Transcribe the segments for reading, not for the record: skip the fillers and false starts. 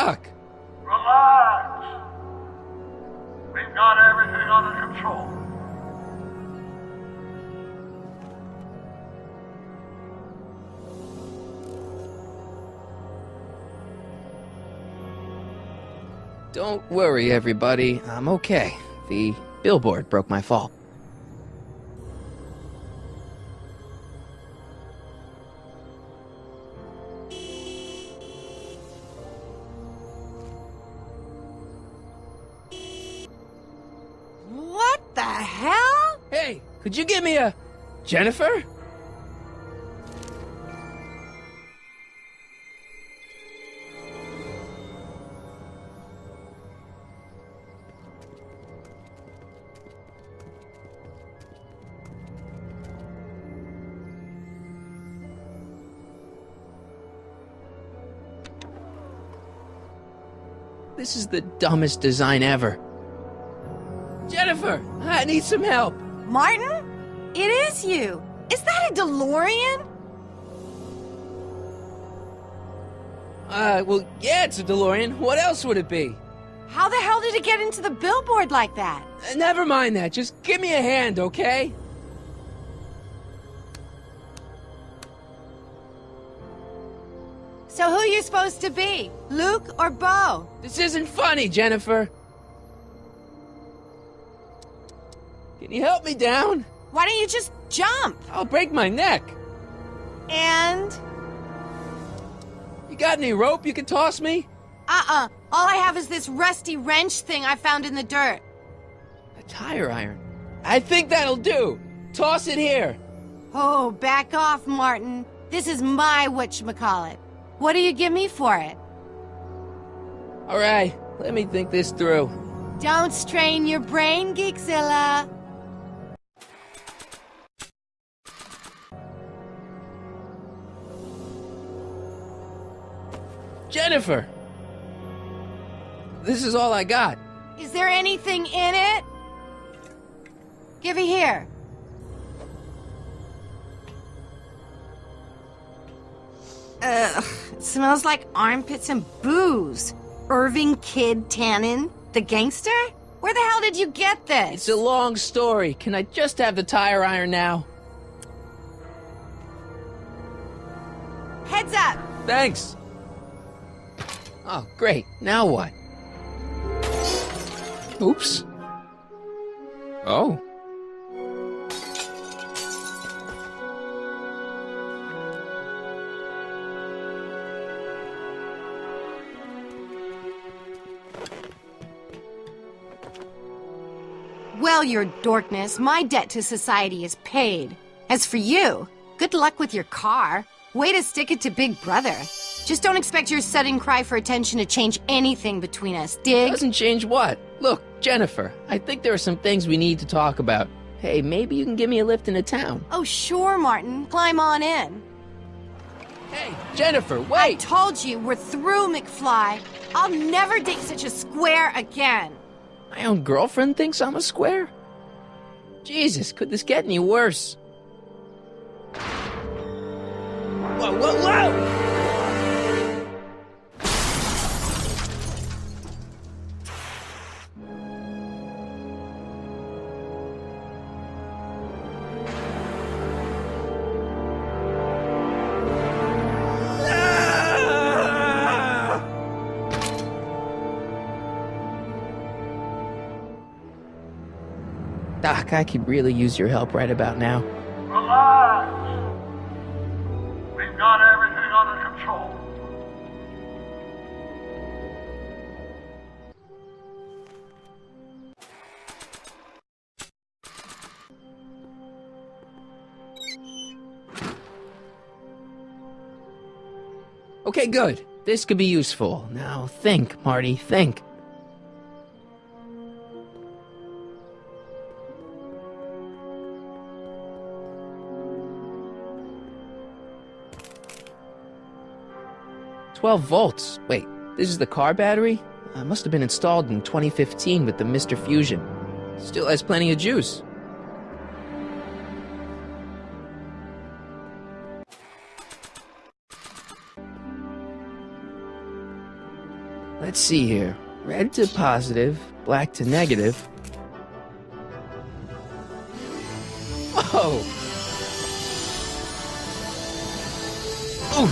Doc! Relax. We've got everything under control. Don't worry, everybody. I'm okay. The billboard broke my fall. What the hell? Hey, could you give me a... Jennifer? This is the dumbest design ever. Jennifer, I need some help. Martin? It is you. Is that a DeLorean? Well, yeah, it's a DeLorean. What else would it be? How the hell did it get into the billboard like that? Never mind that. Just give me a hand, okay? So who are you supposed to be? Luke or Bo? This isn't funny, Jennifer. Can you help me down? Why don't you just jump? I'll break my neck. And? You got any rope you can toss me? All I have is this rusty wrench thing I found in the dirt. A tire iron. I think that'll do. Toss it here. Oh, back off, Martin. This is my whatchamacallit. What do you give me for it? All right, let me think this through. Don't strain your brain, Geekzilla. Jennifer! This is all I got. Is there anything in it? Give it here. Ugh, it smells like armpits and booze. Irving Kid Tannen, the gangster? Where the hell did you get this? It's a long story. Can I just have the tire iron now? Heads up! Thanks. Oh, great. Now what? Oops. Oh. Well, your dorkness, my debt to society is paid. As for you, good luck with your car. Way to stick it to Big Brother. Just don't expect your sudden cry for attention to change anything between us, dig? Doesn't change what? Look, Jennifer, I think there are some things we need to talk about. Hey, maybe you can give me a lift into town. Oh, sure, Martin. Climb on in. Hey, Jennifer, wait! I told you, we're through, McFly. I'll never date such a square again. My own girlfriend thinks I'm a square? Jesus, could this get any worse? Whoa, whoa, whoa! Doc, I could really use your help right about now. Relax. We've got everything under control. Okay, good. This could be useful. Now think, Marty, think. $12 volts. Wait, this is the car battery? Must have been installed in 2015 with the Mr. Fusion. Still has plenty of juice. Let's see here. Red to positive, black to negative. Whoa! Oof!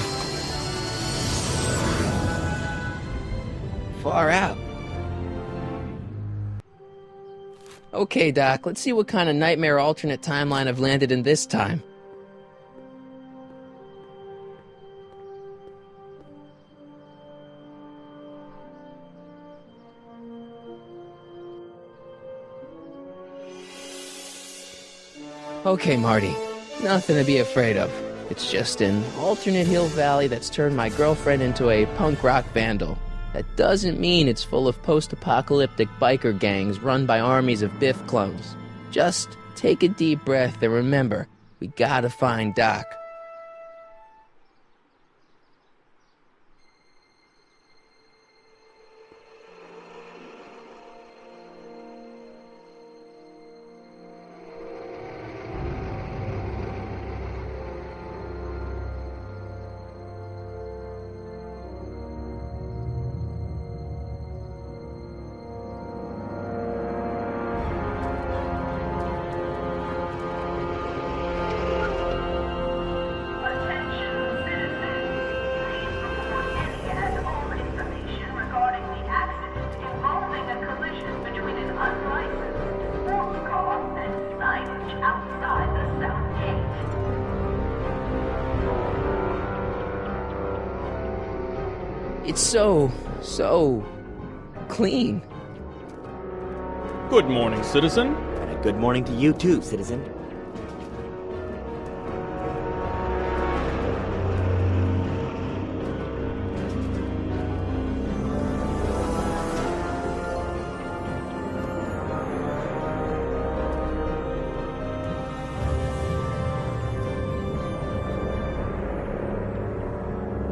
Far out. Okay, Doc, let's see what kind of nightmare alternate timeline I've landed in this time. Okay, Marty. Nothing to be afraid of. It's just an alternate hill valley that's turned my girlfriend into a punk rock vandal. That doesn't mean it's full of post-apocalyptic biker gangs run by armies of Biff clones. Just take a deep breath and remember, we gotta find Doc. It's so clean. Good morning, citizen. And a good morning to you too, citizen.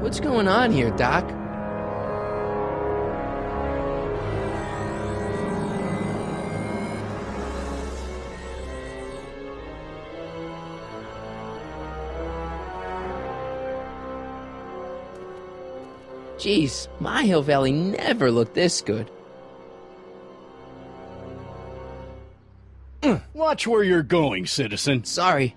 What's going on here, Doc? Jeez, my Hill Valley never looked this good. Watch where you're going, citizen. Sorry.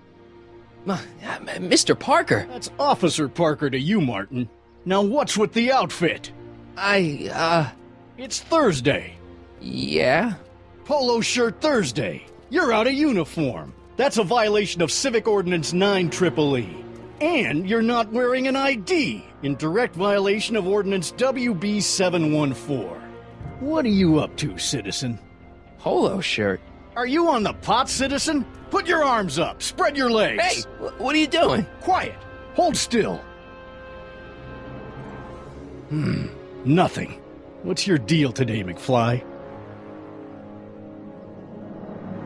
Mr. Parker. That's Officer Parker to you, Martin. Now what's with the outfit? It's Thursday. Yeah? Polo shirt Thursday. You're out of uniform. That's a violation of Civic Ordinance 9EEE. And you're not wearing an ID, in direct violation of Ordinance WB 714. What are you up to, citizen? Polo shirt. Are you on the pot, citizen? Put your arms up, spread your legs. Hey, what are you doing? Quiet. Hold still. Nothing. What's your deal today, McFly?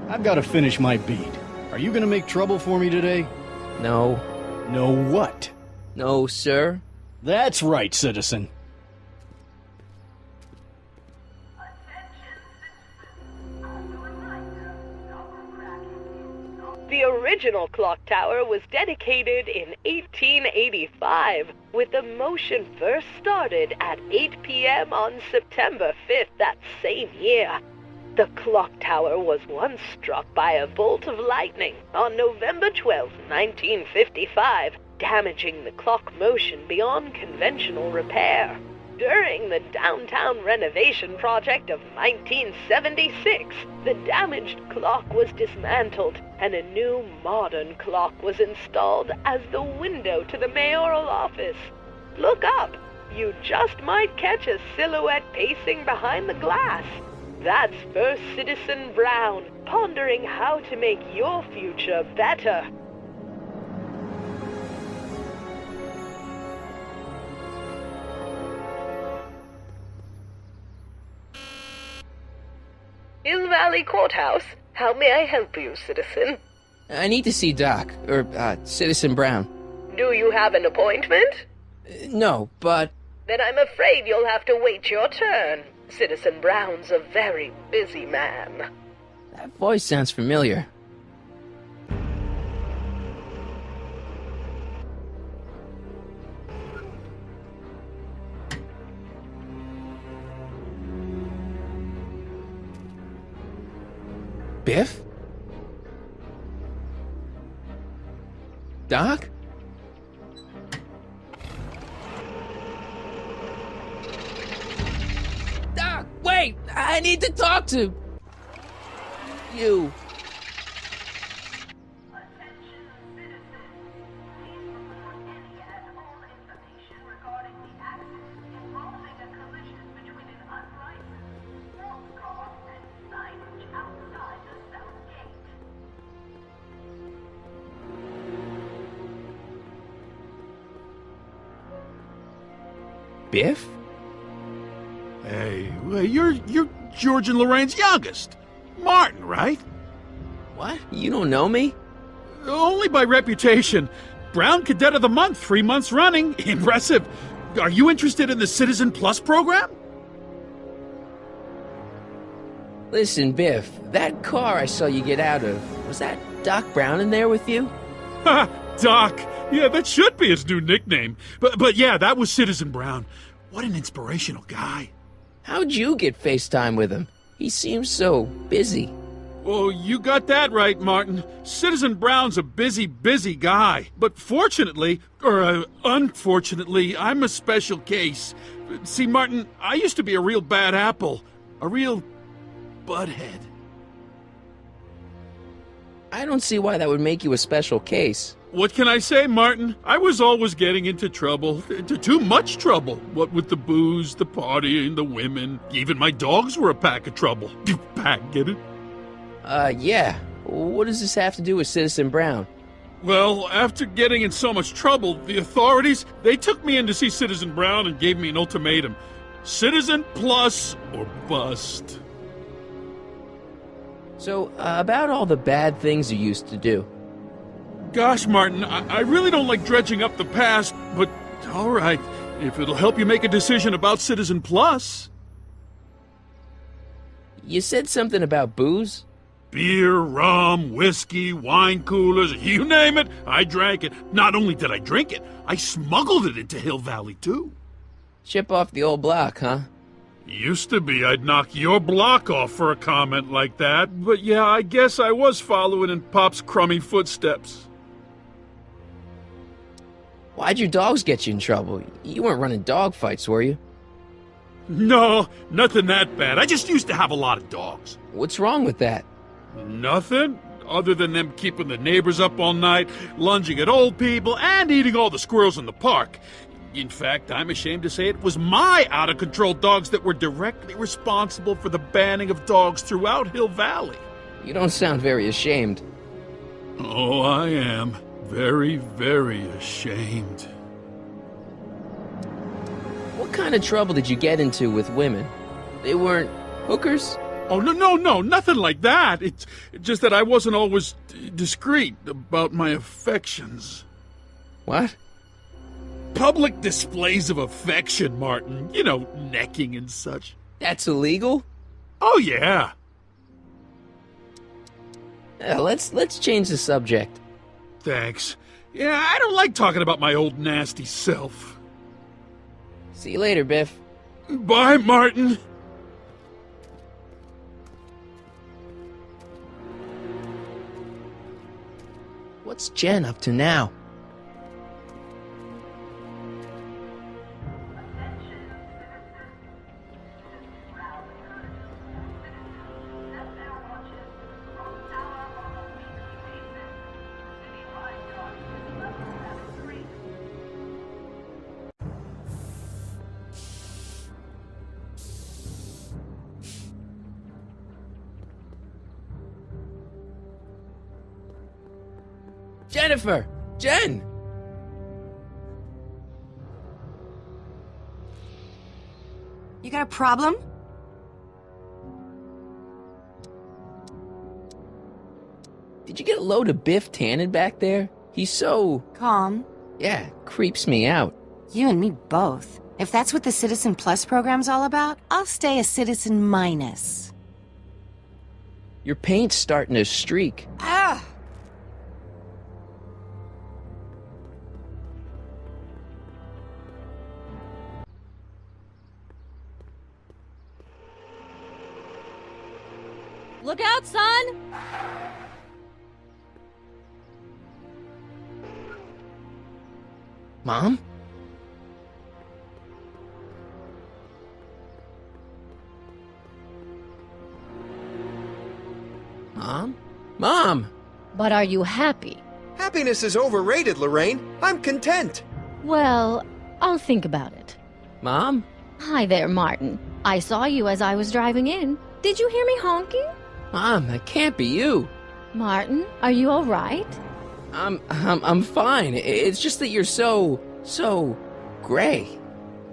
I've got to finish my beat. Are you gonna make trouble for me today? No. No what? No, sir. That's right, citizen. The original clock tower was dedicated in 1885, with the motion first started at 8 p.m. on September 5th that same year. The clock tower was once struck by a bolt of lightning on November 12, 1955, damaging the clock motion beyond conventional repair. During the downtown renovation project of 1976, the damaged clock was dismantled and a new modern clock was installed as the window to the mayoral office. Look up. You just might catch a silhouette pacing behind the glass. That's First Citizen Brown, pondering how to make your future better. Hill Valley Courthouse. How may I help you, citizen? I need to see Doc, or, Citizen Brown. Do you have an appointment? No, but... Then I'm afraid you'll have to wait your turn. Citizen Brown's a very busy man. That voice sounds familiar. Biff? Doc? Doc, wait! I need to talk to you. Biff? Hey, you're George and Lorraine's youngest. Martin, right? What? You don't know me? Only by reputation. Brown Cadet of the Month, 3 months running. Impressive. Are you interested in the Citizen Plus program? Listen, Biff, that car I saw you get out of, was that Doc Brown in there with you? Ha! Doc. Yeah, that should be his new nickname. But yeah, that was Citizen Brown. What an inspirational guy. How'd you get FaceTime with him? He seems so busy. Oh, you got that right, Martin. Citizen Brown's a busy guy. But fortunately, or unfortunately, I'm a special case. See, Martin, I used to be a real bad apple. A real butthead. I don't see why that would make you a special case. What can I say, Martin? I was always getting into trouble. Into too much trouble. What with the booze, the partying, the women. Even my dogs were a pack of trouble. Pack, get it? Yeah. What does this have to do with Citizen Brown? Well, after getting in so much trouble, the authorities, they took me in to see Citizen Brown and gave me an ultimatum. Citizen Plus or bust. So, about all the bad things you used to do. Gosh, Martin, I really don't like dredging up the past, but all right, if it'll help you make a decision about Citizen Plus. You said something about booze? Beer, rum, whiskey, wine coolers, you name it, I drank it. Not only did I drink it, I smuggled it into Hill Valley, too. Chip off the old block, huh? Used to be I'd knock your block off for a comment like that, but yeah, I guess I was following in Pop's crummy footsteps. Why'd your dogs get you in trouble? You weren't running dog fights, were you? No, nothing that bad. I just used to have a lot of dogs. What's wrong with that? Nothing, other than them keeping the neighbors up all night, lunging at old people, and eating all the squirrels in the park. In fact, I'm ashamed to say it was my out-of-control dogs that were directly responsible for the banning of dogs throughout Hill Valley. You don't sound very ashamed. Oh, I am. Very, very ashamed. What kind of trouble did you get into with women? They weren't hookers? Oh, no, nothing like that. It's just that I wasn't always discreet about my affections. What? Public displays of affection, Martin. You know, necking and such. That's illegal? Oh, yeah. Let's change the subject. Thanks. Yeah, I don't like talking about my old nasty self. See you later, Biff. Bye, Martin. What's Jen up to now? Jennifer! Jen! You got a problem? Did you get a load of Biff Tannen back there? He's so... Calm. Yeah, creeps me out. You and me both. If that's what the Citizen Plus program's all about, I'll stay a Citizen Minus. Your paint's starting to streak. Ah! Look out, son! Mom? Mom? Mom! But are you happy? Happiness is overrated, Lorraine. I'm content. Well, I'll think about it. Mom? Hi there, Martin. I saw you as I was driving in. Did you hear me honking? Mom, that can't be you. Martin, are you all right? I'm fine. It's just that you're so gray.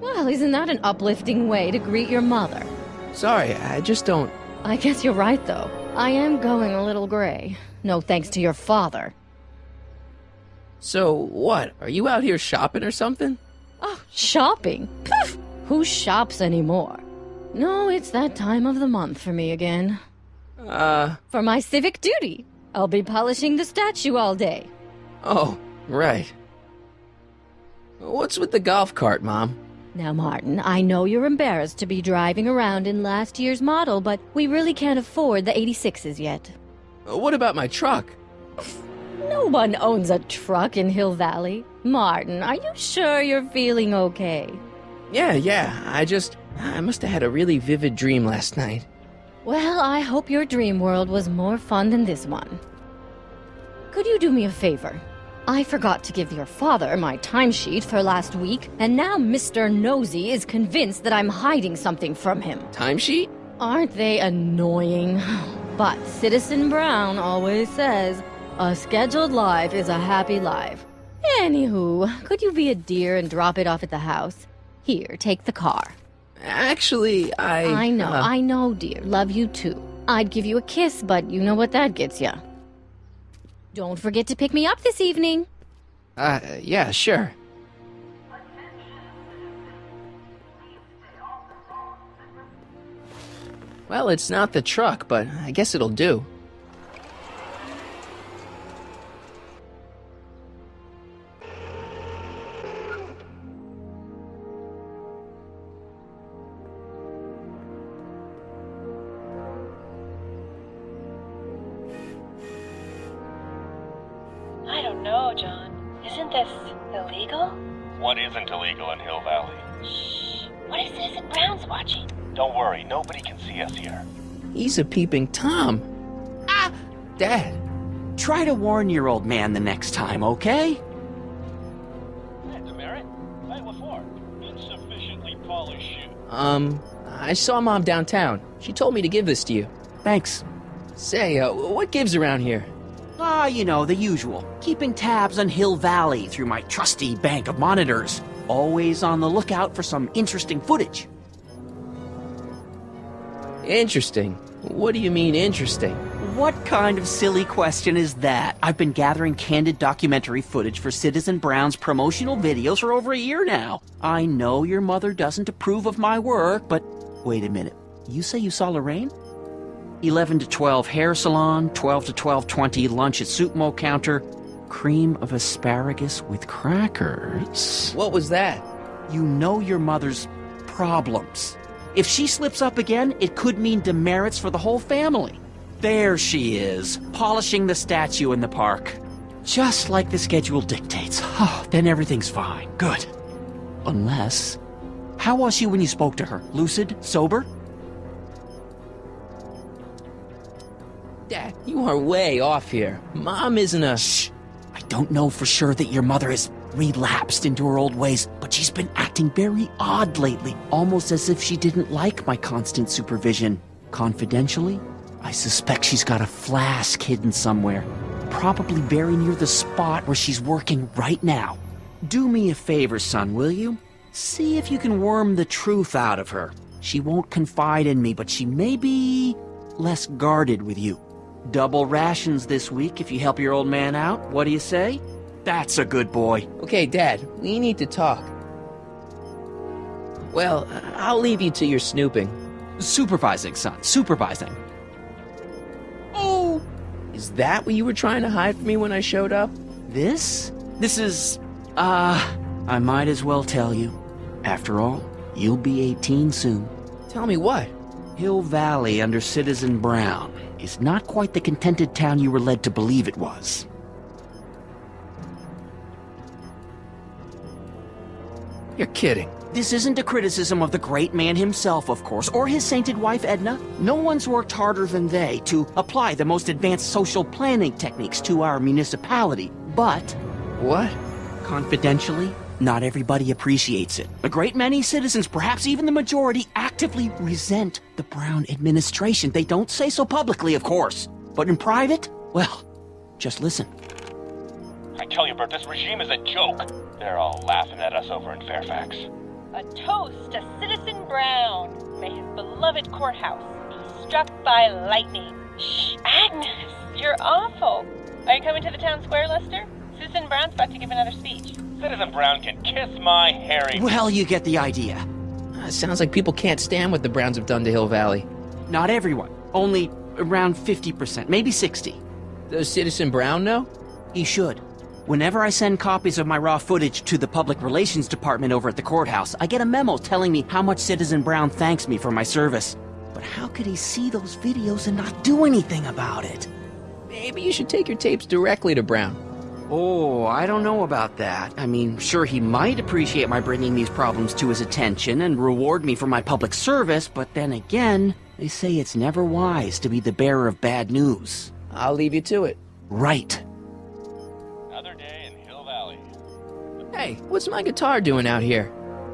Well, isn't that an uplifting way to greet your mother? Sorry, I just don't... I guess you're right, though. I am going a little gray. No thanks to your father. So, what? Are you out here shopping or something? Oh, shopping? Poof! Who shops anymore? No, it's that time of the month for me again. For my civic duty. I'll be polishing the statue all day. Oh, right. What's with the golf cart, Mom? Now, Martin, I know you're embarrassed to be driving around in last year's model, but we really can't afford the 86s yet. What about my truck? No one owns a truck in Hill Valley. Martin, are you sure you're feeling okay? Yeah, I must have had a really vivid dream last night. Well, I hope your dream world was more fun than this one. Could you do me a favor? I forgot to give your father my timesheet for last week, and now Mr. Nosy is convinced that I'm hiding something from him. Timesheet? Aren't they annoying? But Citizen Brown always says, a scheduled life is a happy life. Anywho, could you be a dear and drop it off at the house? Here, take the car. Actually, I know, dear. Love you too. I'd give you a kiss, but you know what that gets ya. Don't forget to pick me up this evening. Yeah, sure. Well, it's not the truck, but I guess it'll do. I don't know, John. Isn't this illegal? What isn't illegal in Hill Valley? Shh. What is Citizen Brown's watching? Don't worry, nobody can see us here. He's a peeping Tom. Ah! Dad. Try to warn your old man the next time, okay? Hey, Demerit. Hey, what for? Insufficiently polished shoe. I saw Mom downtown. She told me to give this to you. Thanks. Say, what gives around here? You know, the usual. Keeping tabs on Hill Valley through my trusty bank of monitors. Always on the lookout for some interesting footage. Interesting? What do you mean, interesting? What kind of silly question is that? I've been gathering candid documentary footage for Citizen Brown's promotional videos for over a year now. I know your mother doesn't approve of my work, but... Wait a minute. You say you saw Lorraine? 11 to 12 hair salon, 12 to 12:20 lunch at Soup Mo counter, cream of asparagus with crackers. What was that? You know your mother's problems. If she slips up again, it could mean demerits for the whole family. There she is, polishing the statue in the park. Just like the schedule dictates. Oh, then everything's fine. Good. Unless... How was she when you spoke to her? Lucid? Sober? Dad, you are way off here. Mom isn't a... Shh! I don't know for sure that your mother has relapsed into her old ways, but she's been acting very odd lately, almost as if she didn't like my constant supervision. Confidentially, I suspect she's got a flask hidden somewhere, probably very near the spot where she's working right now. Do me a favor, son, will you? See if you can worm the truth out of her. She won't confide in me, but she may be less guarded with you. Double rations this week if you help your old man out. What do you say? That's a good boy. Okay, Dad, we need to talk. Well, I'll leave you to your snooping. Supervising, son. Supervising. Oh! Is that what you were trying to hide from me when I showed up? This? This is... I might as well tell you. After all, you'll be 18 soon. Tell me what? Hill Valley under Citizen Brown. is not quite the contented town you were led to believe it was. You're kidding. This isn't a criticism of the great man himself, of course, or his sainted wife, Edna. No one's worked harder than they to apply the most advanced social planning techniques to our municipality, but... What? Confidentially, not everybody appreciates it. A great many citizens, perhaps even the majority, actively resent the Brown administration. They don't say so publicly, of course. But in private, well, just listen. I tell you, Bert, this regime is a joke. They're all laughing at us over in Fairfax. A toast to Citizen Brown. May his beloved courthouse be struck by lightning. Shh, Agnes, you're awful. Are you coming to the town square, Lester? Citizen Brown's about to give another speech. Citizen Brown can kiss my hairy... Well, you get the idea. Sounds like people can't stand what the Browns have done to Hill Valley. Not everyone. Only around 50%, maybe 60. Does Citizen Brown know? He should. Whenever I send copies of my raw footage to the Public Relations Department over at the courthouse, I get a memo telling me how much Citizen Brown thanks me for my service. But how could he see those videos and not do anything about it? Maybe you should take your tapes directly to Brown. Oh, I don't know about that. I mean, sure, he might appreciate my bringing these problems to his attention and reward me for my public service, but then again, they say it's never wise to be the bearer of bad news. I'll leave you to it. Right. Another day in Hill Valley. Hey, what's my guitar doing out here?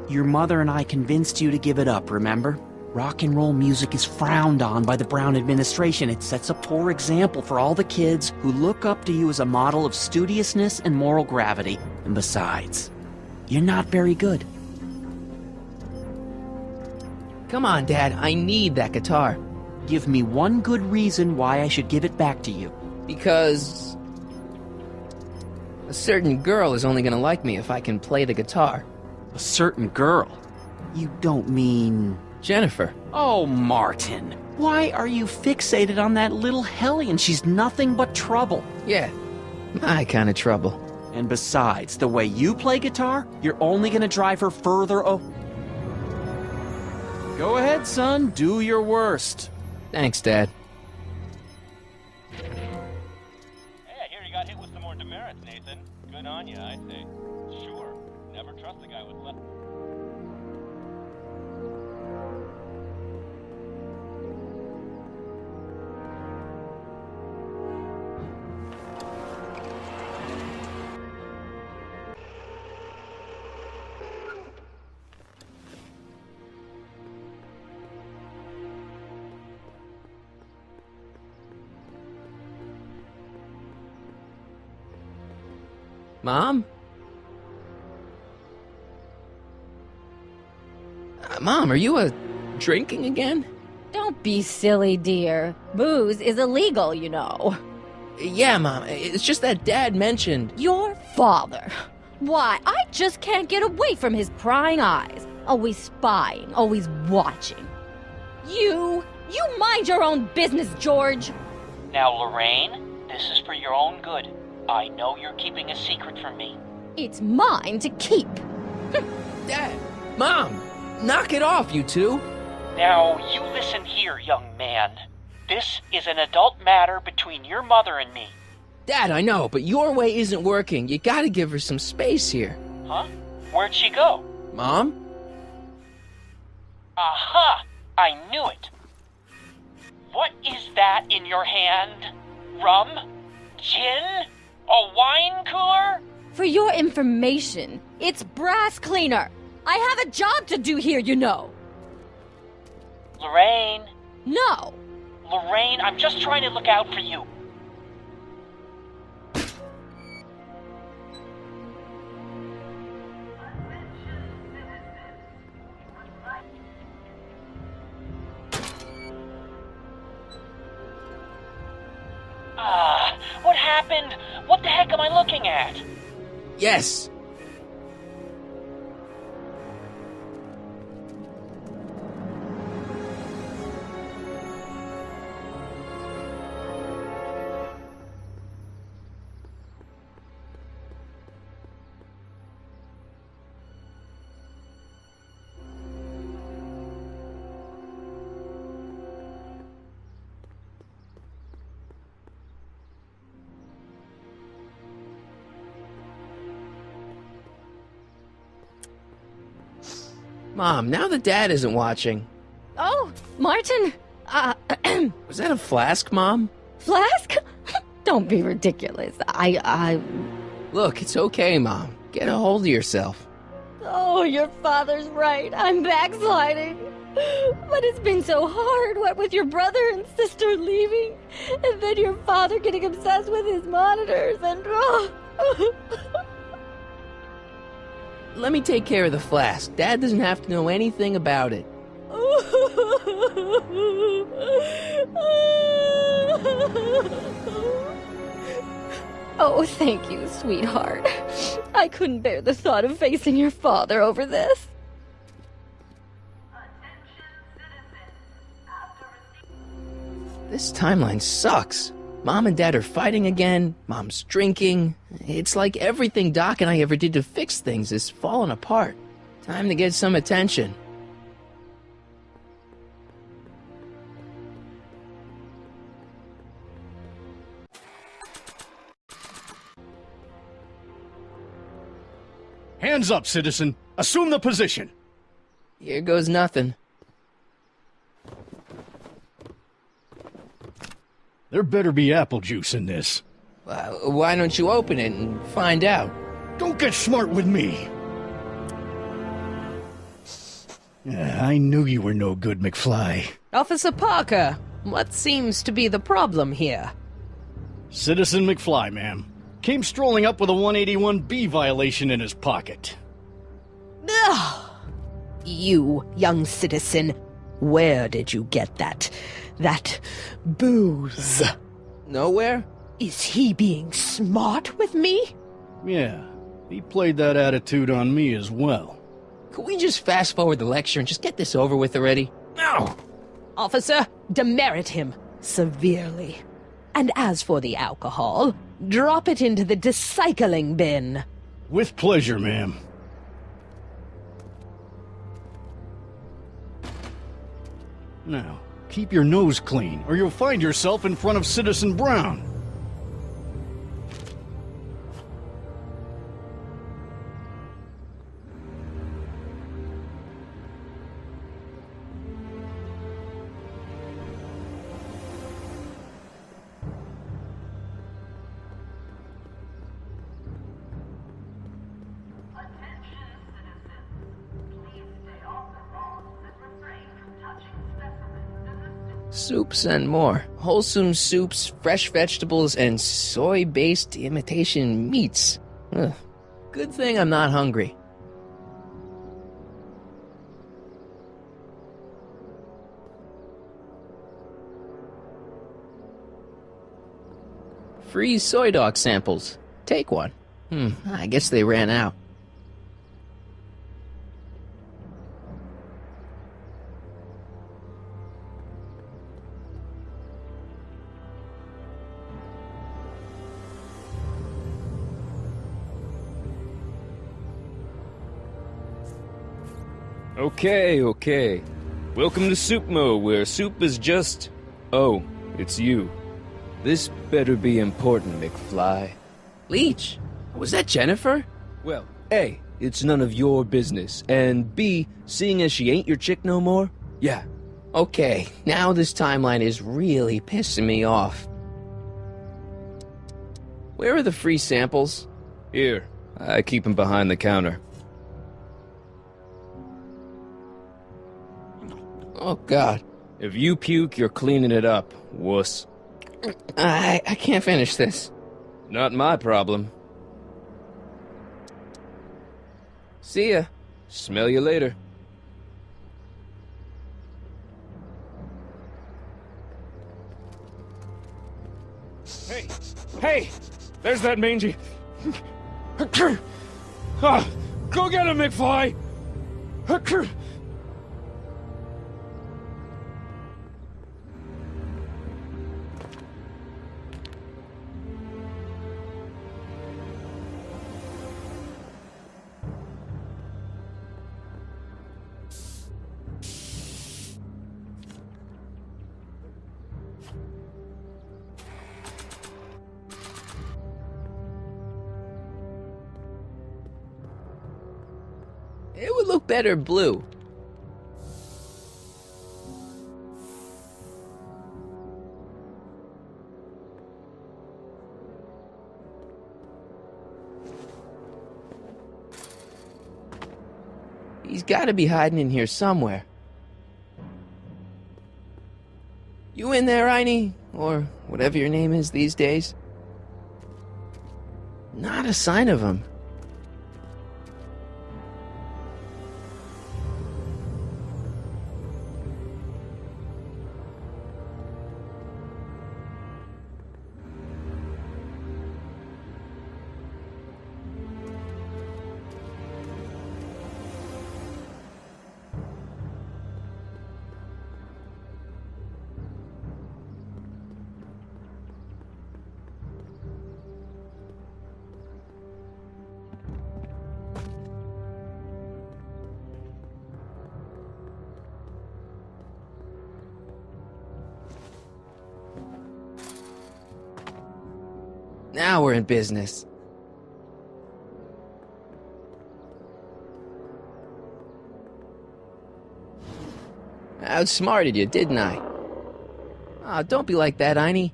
Your mother and I convinced you to give it up, remember? Rock and roll music is frowned on by the Brown administration. It sets a poor example for all the kids who look up to you as a model of studiousness and moral gravity. And besides, you're not very good. Come on, Dad, I need that guitar. Give me one good reason why I should give it back to you. Because... a certain girl is only gonna like me if I can play the guitar. A certain girl? You don't mean... Jennifer. Oh, Martin. Why are you fixated on that little hellion? She's nothing but trouble. Yeah, my kind of trouble. And besides, the way you play guitar, you're only gonna drive her further Go ahead, son. Do your worst. Thanks, Dad. Hey, I hear you got hit with some more demerits, Nathan. Good on you, I say. Sure. Never trust a guy with left... Mom? Mom, are you drinking again? Don't be silly, dear. Booze is illegal, you know. Yeah, Mom. It's just that Dad mentioned... Your father. Why, I just can't get away from his prying eyes. Always spying, always watching. You mind your own business, George. Now, Lorraine, this is for your own good. I know you're keeping a secret from me. It's mine to keep. Dad! Mom! Knock it off, you two! Now, you listen here, young man. This is an adult matter between your mother and me. Dad, I know, but your way isn't working. You gotta give her some space here. Huh? Where'd she go? Mom? Aha! I knew it. What is that in your hand? Rum? Gin? A wine cooler? For your information, it's brass cleaner. I have a job to do here, you know. Lorraine. No. Lorraine, I'm just trying to look out for you. What happened? What the heck am I looking at? Yes. Mom, now that Dad isn't watching. Oh, Martin! Was that a flask, Mom? Flask? Don't be ridiculous. Look, it's okay, Mom. Get a hold of yourself. Oh, your father's right. I'm backsliding. But it's been so hard, what with your brother and sister leaving, and then your father getting obsessed with his monitors, and... Let me take care of the flask. Dad doesn't have to know anything about it. Oh, thank you, sweetheart. I couldn't bear the thought of facing your father over this. This timeline sucks. Mom and Dad are fighting again. Mom's drinking. It's like everything Doc and I ever did to fix things is falling apart. Time to get some attention. Hands up, citizen. Assume the position. Here goes nothing. There better be apple juice in this. Why don't you open it and find out? Don't get smart with me. I knew you were no good, McFly. Officer Parker, what seems to be the problem here? Citizen McFly, ma'am. Came strolling up with a 181B violation in his pocket. Ugh. You, young citizen, where did you get that booze? Nowhere? Is he being smart with me? Yeah, he played that attitude on me as well. Could we just fast forward the lecture and just get this over with already? No! Officer, demerit him severely. And as for the alcohol, drop it into the recycling bin. With pleasure, ma'am. Now, keep your nose clean, or you'll find yourself in front of Citizen Brown. Soups and more. Wholesome soups, fresh vegetables, and soy-based imitation meats. Ugh. Good thing I'm not hungry. Free soy dog samples. Take one. I guess they ran out. Okay. Welcome to Soupmo, where soup is just... Oh, it's you. This better be important, McFly. Leech, was that Jennifer? Well, A, it's none of your business, and B, seeing as she ain't your chick no more, yeah. Okay, now this timeline is really pissing me off. Where are the free samples? Here, I keep them behind the counter. Oh, God. If you puke, you're cleaning it up, wuss. I can't finish this. Not my problem. See ya. Smell you later. Hey! There's that mangy... Go get him, McFly! It would look better blue. He's gotta be hiding in here somewhere. You in there, Einie? Or whatever your name is these days? Not a sign of him. Now we're in business. I outsmarted you, didn't I? Ah, don't be like that, Einie.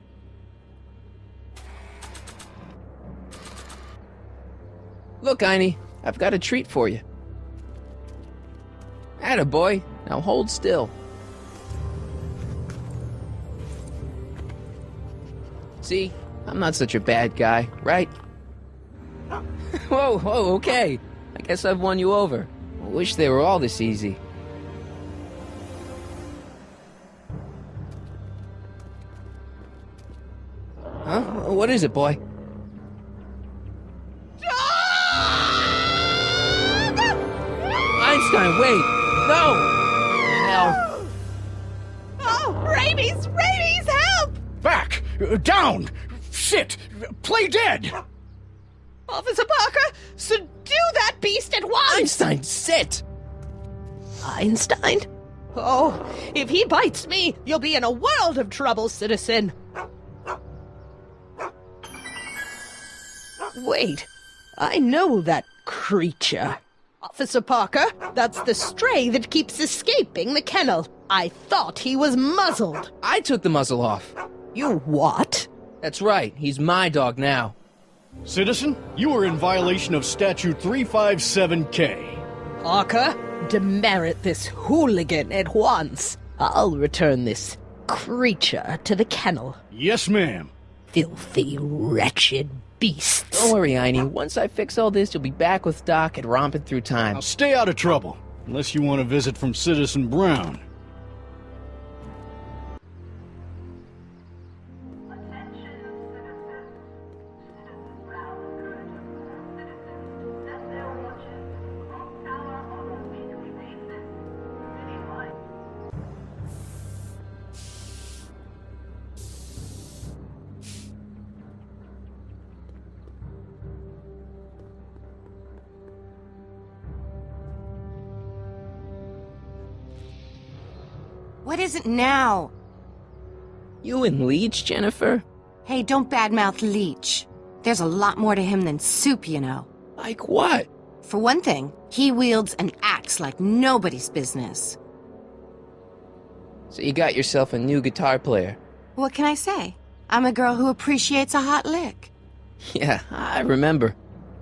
Look, Einie, I've got a treat for you. Attaboy, now hold still. See? I'm not such a bad guy, right? Whoa, okay. I guess I've won you over. I wish they were all this easy. Huh? What is it, boy? Einstein, wait! No! Hell. Oh, rabies! Rabies, help! Back! Down! Sit! Play dead! Officer Parker, subdue that beast at once! Einstein, sit! Einstein? Oh, if he bites me, you'll be in a world of trouble, citizen. Wait, I know that creature. Officer Parker, that's the stray that keeps escaping the kennel. I thought he was muzzled. I took the muzzle off. You what? That's right, he's my dog now. Citizen, you are in violation of Statute 357K. Parker, demerit this hooligan at once. I'll return this creature to the kennel. Yes, ma'am. Filthy, wretched beasts. Don't worry, Einie. Once I fix all this, you'll be back with Doc and romping through time. Now stay out of trouble, unless you want a visit from Citizen Brown. What is it now? You and Leech, Jennifer? Hey, don't badmouth Leech. There's a lot more to him than soup, you know. Like what? For one thing, he wields an axe like nobody's business. So you got yourself a new guitar player. What can I say? I'm a girl who appreciates a hot lick. Yeah, I remember.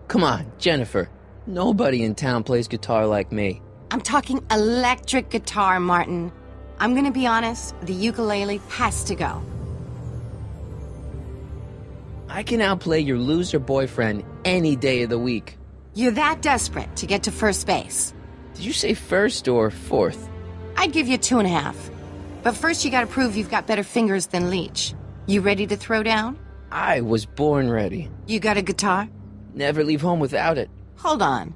Come on, Jennifer. Nobody in town plays guitar like me. I'm talking electric guitar, Martin. I'm gonna be honest, the ukulele has to go. I can outplay your loser boyfriend any day of the week. You're that desperate to get to first base. Did you say first or fourth? I'd give you 2.5. But first you gotta prove you've got better fingers than Leech. You ready to throw down? I was born ready. You got a guitar? Never leave home without it. Hold on.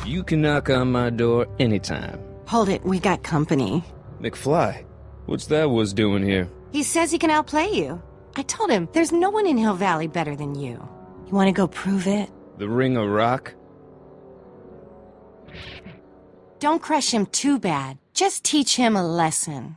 You can knock on my door anytime. Hold it, we got company. McFly, what's that was doing here? He says he can outplay you. I told him, there's no one in Hill Valley better than you. You wanna go prove it? The Ring of Rock? Don't crush him too bad. Just teach him a lesson.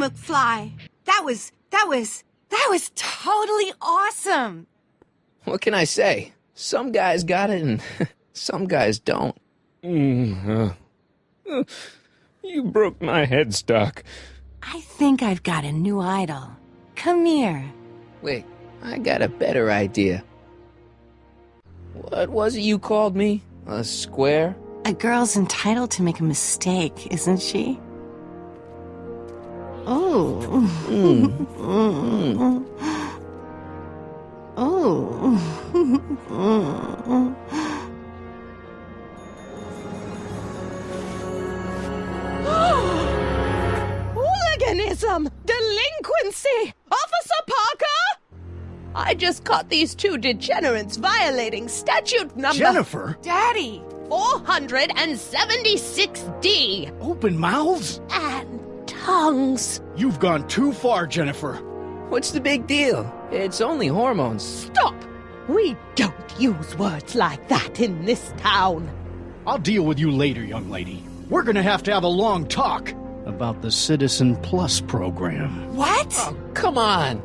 McFly. That was totally awesome. What can I say? Some guys got it and some guys don't. You broke my headstock. I think I've got a new idol. Come here. Wait, I got a better idea. What was it you called me? A square? A girl's entitled to make a mistake, isn't she? Oh. Oh. Hooliganism! Delinquency! Officer Parker! I just caught these two degenerates violating statute number... Jennifer? Daddy! 476D! Open mouths? And tongues. You've gone too far, Jennifer. What's the big deal? It's only hormones. Stop! We don't use words like that in this town. I'll deal with you later, young lady. We're gonna have to have a long talk about the Citizen Plus program. What? Oh, come on.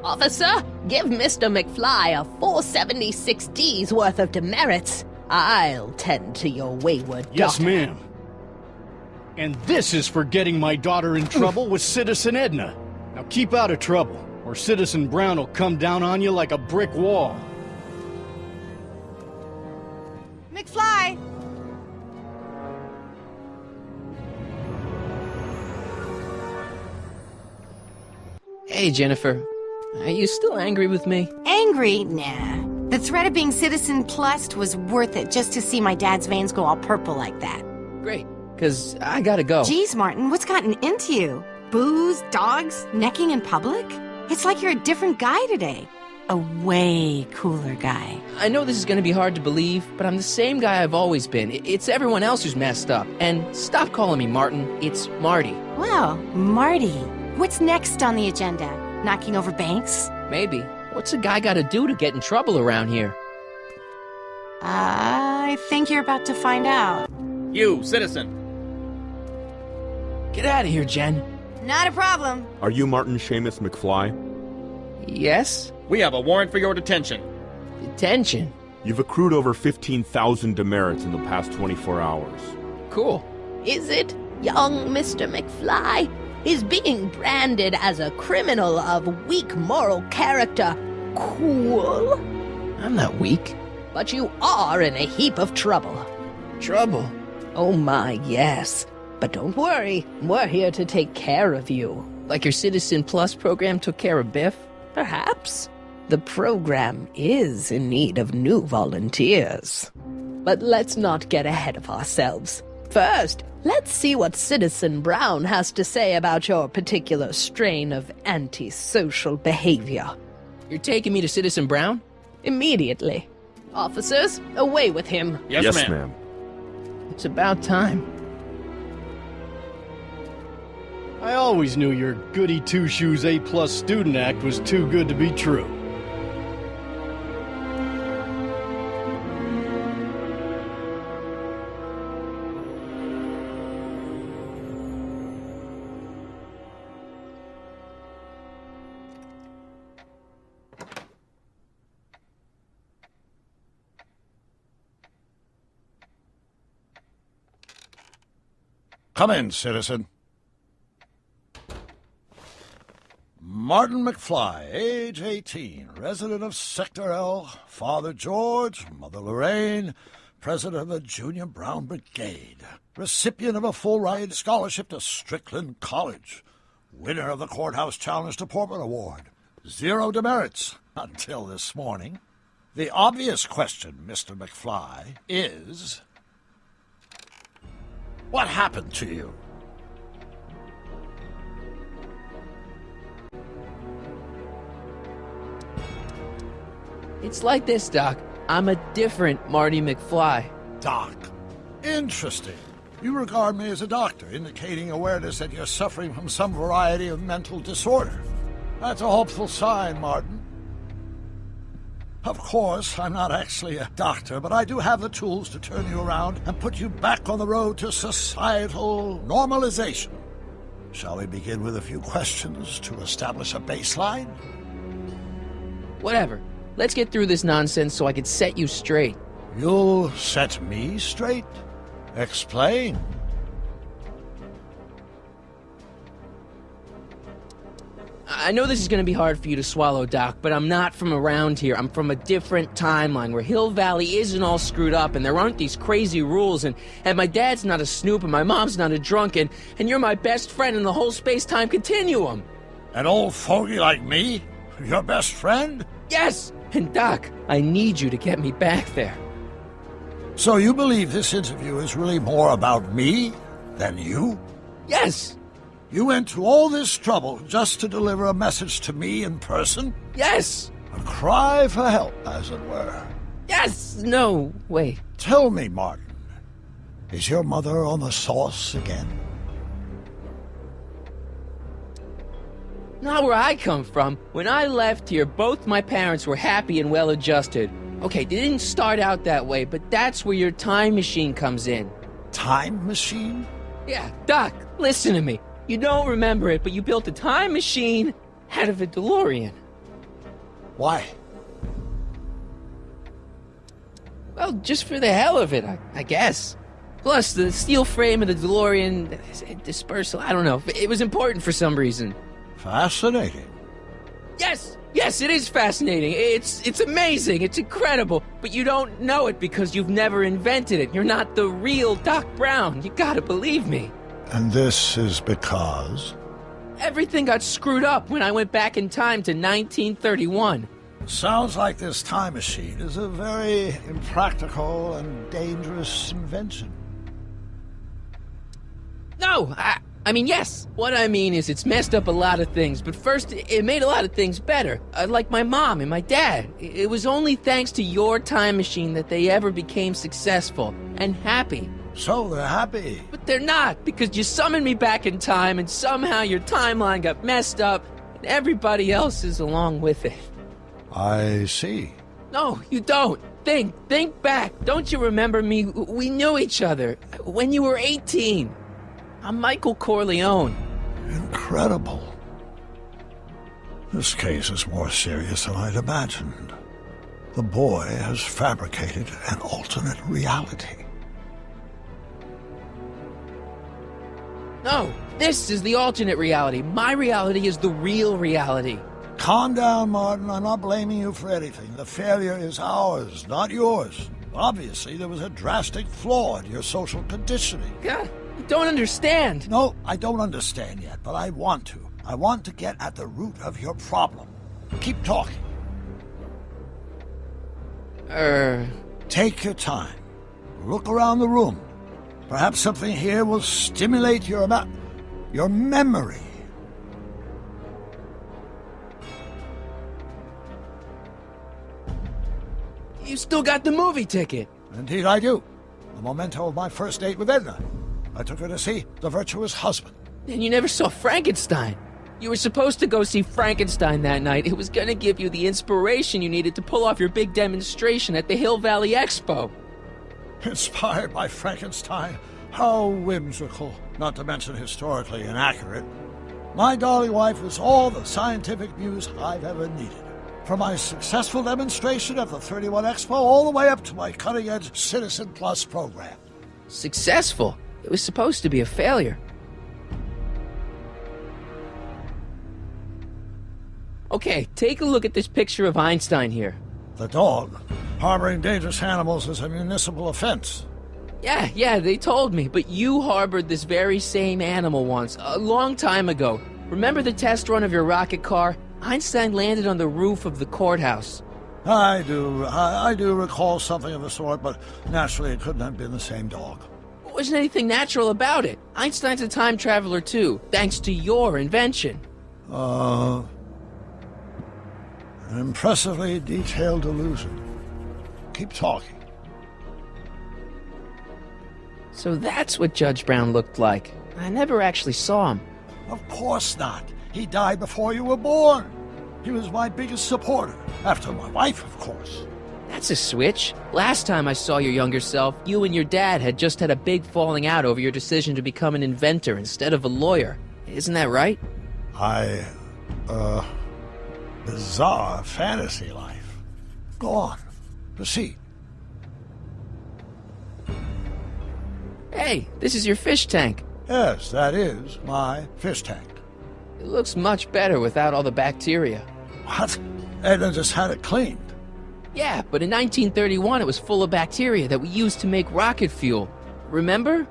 Officer, give Mr. McFly a 476D's worth of demerits. I'll tend to your wayward daughter. Yes, ma'am. And this is for getting my daughter in trouble with Citizen Edna. Now keep out of trouble, or Citizen Brown will come down on you like a brick wall. McFly! Hey, Jennifer. Are you still angry with me? Angry? Nah. The threat of being Citizen Plus was worth it just to see my dad's veins go all purple like that. Great, because I gotta go. Geez, Martin, what's gotten into you? Booze, dogs, necking in public? It's like you're a different guy today. A way cooler guy. I know this is gonna be hard to believe, but I'm the same guy I've always been. It's everyone else who's messed up. And stop calling me Martin. It's Marty. Wow, Marty. What's next on the agenda? Knocking over banks? Maybe. What's a guy gotta do to get in trouble around here? I think you're about to find out. You, citizen. Get out of here, Jen. Not a problem. Are you Martin Seamus McFly? Yes? We have a warrant for your detention. Detention? You've accrued over 15,000 demerits in the past 24 hours. Cool. Is it, young Mr. McFly? Is being branded as a criminal of weak moral character cool? I'm not weak. But you are in a heap of trouble. Trouble? Oh my, yes. But don't worry, we're here to take care of you. Like your Citizen Plus program took care of Biff? Perhaps. The program is in need of new volunteers. But let's not get ahead of ourselves. First, let's see what Citizen Brown has to say about your particular strain of antisocial behavior. You're taking me to Citizen Brown? Immediately. Officers, away with him. Yes, ma'am. It's about time. I always knew your goody two-shoes A+ student act was too good to be true. Come in, citizen. Martin McFly, age 18, resident of Sector L, Father George, Mother Lorraine, president of the Junior Brown Brigade, recipient of a full-ride scholarship to Strickland College, winner of the Courthouse Challenge Deportment Award, 0 demerits until this morning. The obvious question, Mr. McFly, is... what happened to you? It's like this, Doc. I'm a different Marty McFly. Doc. Interesting. You regard me as a doctor, indicating awareness that you're suffering from some variety of mental disorder. That's a hopeful sign, Martin. Of course, I'm not actually a doctor, but I do have the tools to turn you around and put you back on the road to societal normalization. Shall we begin with a few questions to establish a baseline? Whatever. Let's get through this nonsense so I can set you straight. You'll set me straight? Explain. I know this is going to be hard for you to swallow, Doc, but I'm not from around here. I'm from a different timeline where Hill Valley isn't all screwed up and there aren't these crazy rules and my dad's not a snoop and my mom's not a drunk and you're my best friend in the whole space-time continuum. An old fogey like me? Your best friend? Yes! And Doc, I need you to get me back there. So you believe this interview is really more about me than you? Yes! You went to all this trouble just to deliver a message to me in person? Yes! A cry for help, as it were. Yes! No, wait. Tell me, Martin, is your mother on the sauce again? Not where I come from. When I left here, both my parents were happy and well-adjusted. Okay, they didn't start out that way, but that's where your time machine comes in. Time machine? Yeah, Doc, listen to me. You don't remember it, but you built a time machine out of a DeLorean. Why? Well, just for the hell of it, I guess. Plus, the steel frame of the DeLorean, dispersal, I don't know. It was important for some reason. Fascinating. Yes! Yes, it is fascinating. It's amazing. It's incredible. But you don't know it because you've never invented it. You're not the real Doc Brown. You gotta believe me. And this is because? Everything got screwed up when I went back in time to 1931. Sounds like this time machine is a very impractical and dangerous invention. No, I mean, yes. What I mean is it's messed up a lot of things, but first, it made a lot of things better. Like my mom and my dad. It was only thanks to your time machine that they ever became successful and happy. So they're happy. But they're not, because you summoned me back in time, and somehow your timeline got messed up, and everybody else is along with it. I see. No, you don't. Think back. Don't you remember me? We knew each other when you were 18. I'm Michael Corleone. Incredible. This case is more serious than I'd imagined. The boy has fabricated an alternate reality. No, this is the alternate reality. My reality is the real reality. Calm down, Martin. I'm not blaming you for anything. The failure is ours, not yours. Obviously, there was a drastic flaw in your social conditioning. God, you don't understand. No, I don't understand yet, but I want to. I want to get at the root of your problem. Keep talking. Take your time. Look around the room. Perhaps something here will stimulate your memory. You still got the movie ticket. Indeed I do. The memento of my first date with Edna. I took her to see The Virtuous Husband. And you never saw Frankenstein. You were supposed to go see Frankenstein that night. It was gonna give you the inspiration you needed to pull off your big demonstration at the Hill Valley Expo. Inspired by Frankenstein? How whimsical, not to mention historically inaccurate. My darling wife was all the scientific muse I've ever needed. From my successful demonstration at the 31 Expo all the way up to my cutting-edge Citizen Plus program. Successful? It was supposed to be a failure. Okay, take a look at this picture of Einstein here. The dog. Harboring dangerous animals is a municipal offense. Yeah, they told me, but you harbored this very same animal once, a long time ago. Remember the test run of your rocket car? Einstein landed on the roof of the courthouse. I do recall something of the sort, but naturally it couldn't have been the same dog. There wasn't anything natural about it. Einstein's a time traveler too, thanks to your invention. An impressively detailed illusion. Keep talking. So that's what Judge Brown looked like. I never actually saw him. Of course not. He died before you were born. He was my biggest supporter, after my wife, of course. That's a switch. Last time I saw your younger self, you and your dad had just had a big falling out over your decision to become an inventor instead of a lawyer. Isn't that right? Bizarre fantasy life. Go on. Proceed. Hey, this is your fish tank. Yes, that is my fish tank. It looks much better without all the bacteria. What? Edna just had it cleaned. Yeah, but in 1931 it was full of bacteria that we used to make rocket fuel. Remember?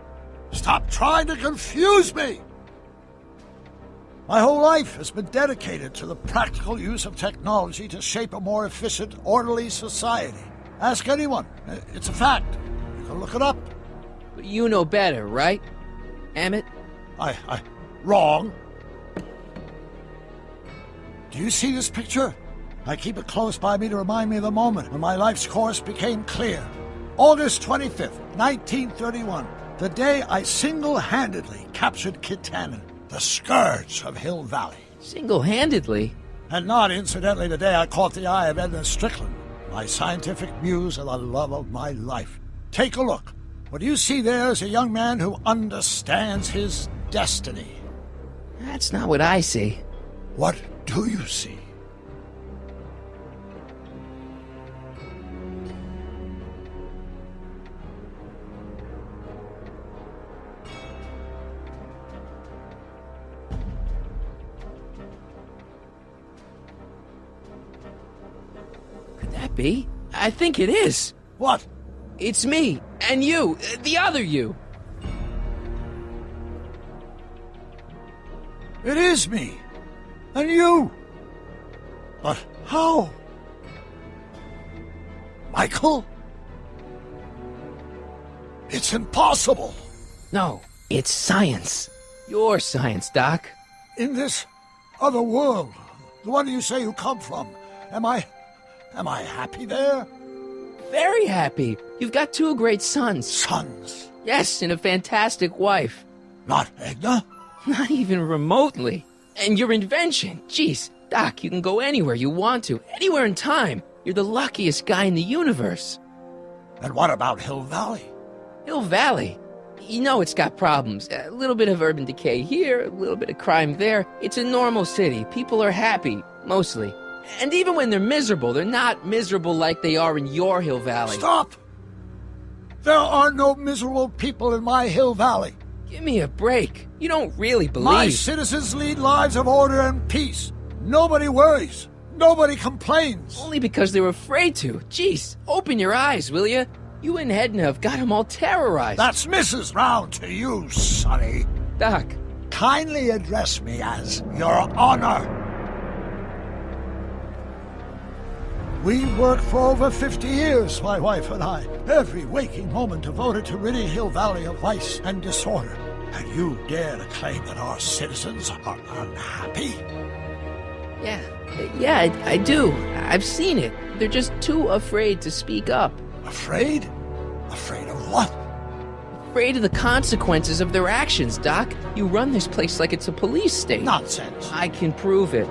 Stop trying to confuse me! My whole life has been dedicated to the practical use of technology to shape a more efficient, orderly society. Ask anyone. It's a fact. You can look it up. But you know better, right? Emmett? Wrong. Do you see this picture? I keep it close by me to remind me of the moment when my life's course became clear. August 25th, 1931, the day I single-handedly captured Kit Tannen, the scourge of Hill Valley. Single-handedly? And not incidentally the day I caught the eye of Edna Strickland, my scientific muse and the love of my life. Take a look. What you see there is a young man who understands his destiny. That's not what I see. What do you see? Could that be? I think it is. What? It's me, and you, the other you. It is me. And you. But how? Michael? It's impossible. No, it's science. Your science, Doc. In this other world, the one you say you come from, am I happy there? Very happy. You've got 2 great sons. Sons? Yes, and a fantastic wife. Not Edna? Not even remotely. And your invention. Jeez, Doc, you can go anywhere you want to. Anywhere in time. You're the luckiest guy in the universe. And what about Hill Valley? Hill Valley? You know it's got problems. A little bit of urban decay here, a little bit of crime there. It's a normal city. People are happy, mostly. And even when they're miserable, they're not miserable like they are in your Hill Valley. Stop! There are no miserable people in my Hill Valley. Give me a break. You don't really believe... My citizens lead lives of order and peace. Nobody worries. Nobody complains. Only because they're afraid to. Jeez, open your eyes, will you? You and Edna have got them all terrorized. That's Mrs. Round to you, Sonny. Doc. Kindly address me as Your Honor. We worked for over 50 years, my wife and I. Every waking moment devoted to ridding Hill Valley of vice and disorder. And you dare to claim that our citizens are unhappy? Yeah, I do. I've seen it. They're just too afraid to speak up. Afraid? Afraid of what? Afraid of the consequences of their actions, Doc. You run this place like it's a police state. Nonsense. I can prove it.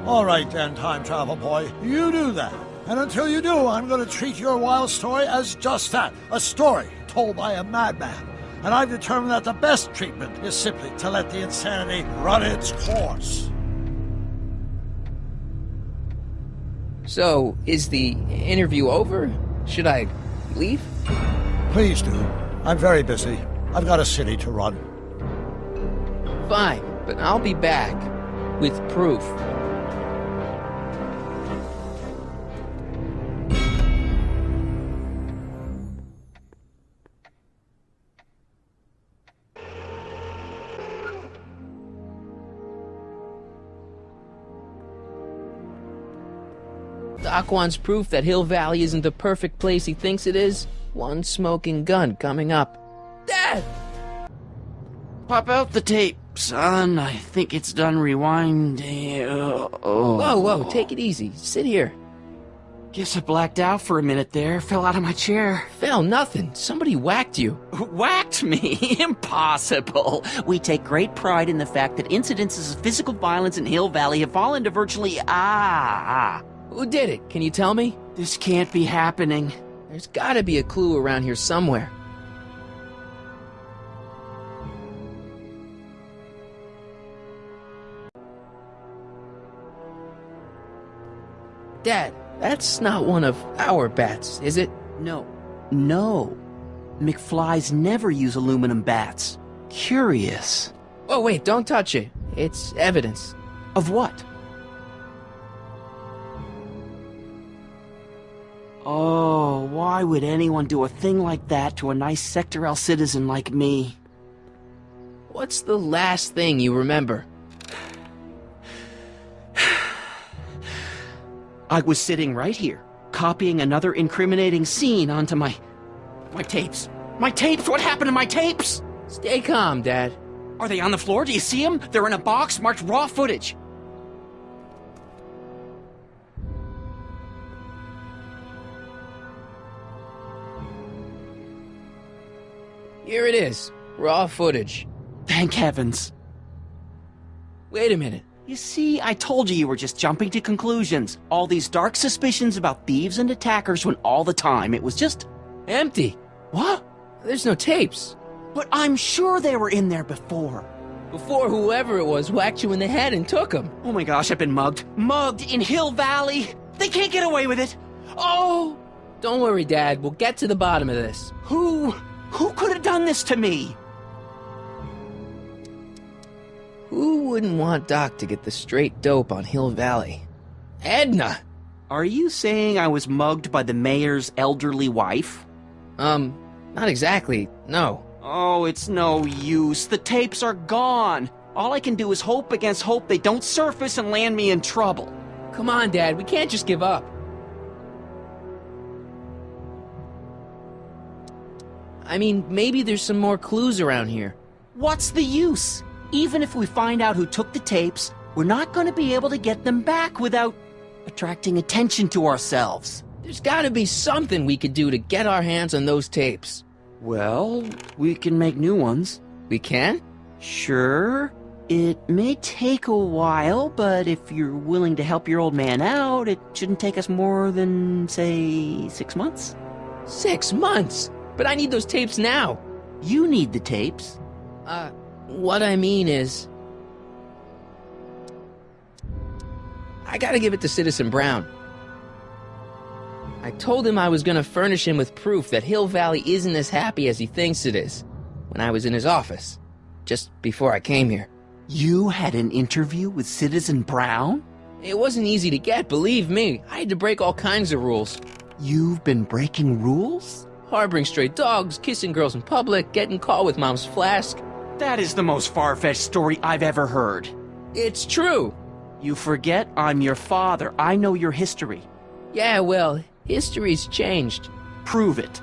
All right then, time travel boy. You do that. And until you do, I'm going to treat your wild story as just that. A story told by a madman. And I've determined that the best treatment is simply to let the insanity run its course. So, is the interview over? Should I leave? Please do. I'm very busy. I've got a city to run. Fine, but I'll be back with proof. Doc wants proof that Hill Valley isn't the perfect place he thinks it is. One smoking gun coming up. Dad! Pop out the tape, son. I think it's done rewinding. Whoa, take it easy. Sit here. Guess I blacked out for a minute there. Fell out of my chair. Fell nothing. Somebody whacked you. Whacked me? Impossible. We take great pride in the fact that incidences of physical violence in Hill Valley have fallen to virtually... Who did it? Can you tell me? This can't be happening. There's gotta be a clue around here somewhere. Dad, that's not one of our bats, is it? No. McFlys never use aluminum bats. Curious. Oh, wait, don't touch it. It's evidence. Of what? Oh, why would anyone do a thing like that to a nice Sector L citizen like me? What's the last thing you remember? I was sitting right here, copying another incriminating scene onto my tapes. My tapes! What happened to my tapes? Stay calm, Dad. Are they on the floor? Do you see them? They're in a box marked raw footage. Here it is. Raw footage. Thank heavens. Wait a minute. You see, I told you were just jumping to conclusions. All these dark suspicions about thieves and attackers when all the time it was just... empty. What? There's no tapes. But I'm sure they were in there before. Before whoever it was whacked you in the head and took them. Oh my gosh, I've been mugged. Mugged in Hill Valley. They can't get away with it. Oh! Don't worry, Dad. We'll get to the bottom of this. Who could have done this to me? Who wouldn't want Doc to get the straight dope on Hill Valley? Edna! Are you saying I was mugged by the mayor's elderly wife? Not exactly, no. Oh, it's no use. The tapes are gone. All I can do is hope against hope they don't surface and land me in trouble. Come on, Dad, we can't just give up. I mean, maybe there's some more clues around here. What's the use? Even if we find out who took the tapes, we're not going to be able to get them back without attracting attention to ourselves. There's gotta be something we could do to get our hands on those tapes. Well, we can make new ones. We can? Sure. It may take a while, but if you're willing to help your old man out, it shouldn't take us more than, say, 6 months. 6 months? But I need those tapes now. You need the tapes. What I mean is... I gotta give it to Citizen Brown. I told him I was gonna furnish him with proof that Hill Valley isn't as happy as he thinks it is when I was in his office, just before I came here. You had an interview with Citizen Brown? It wasn't easy to get, believe me. I had to break all kinds of rules. You've been breaking rules? Harboring stray dogs, kissing girls in public, getting caught with Mom's flask. That is the most far-fetched story I've ever heard. It's true. You forget I'm your father. I know your history. Yeah, well, history's changed. Prove it.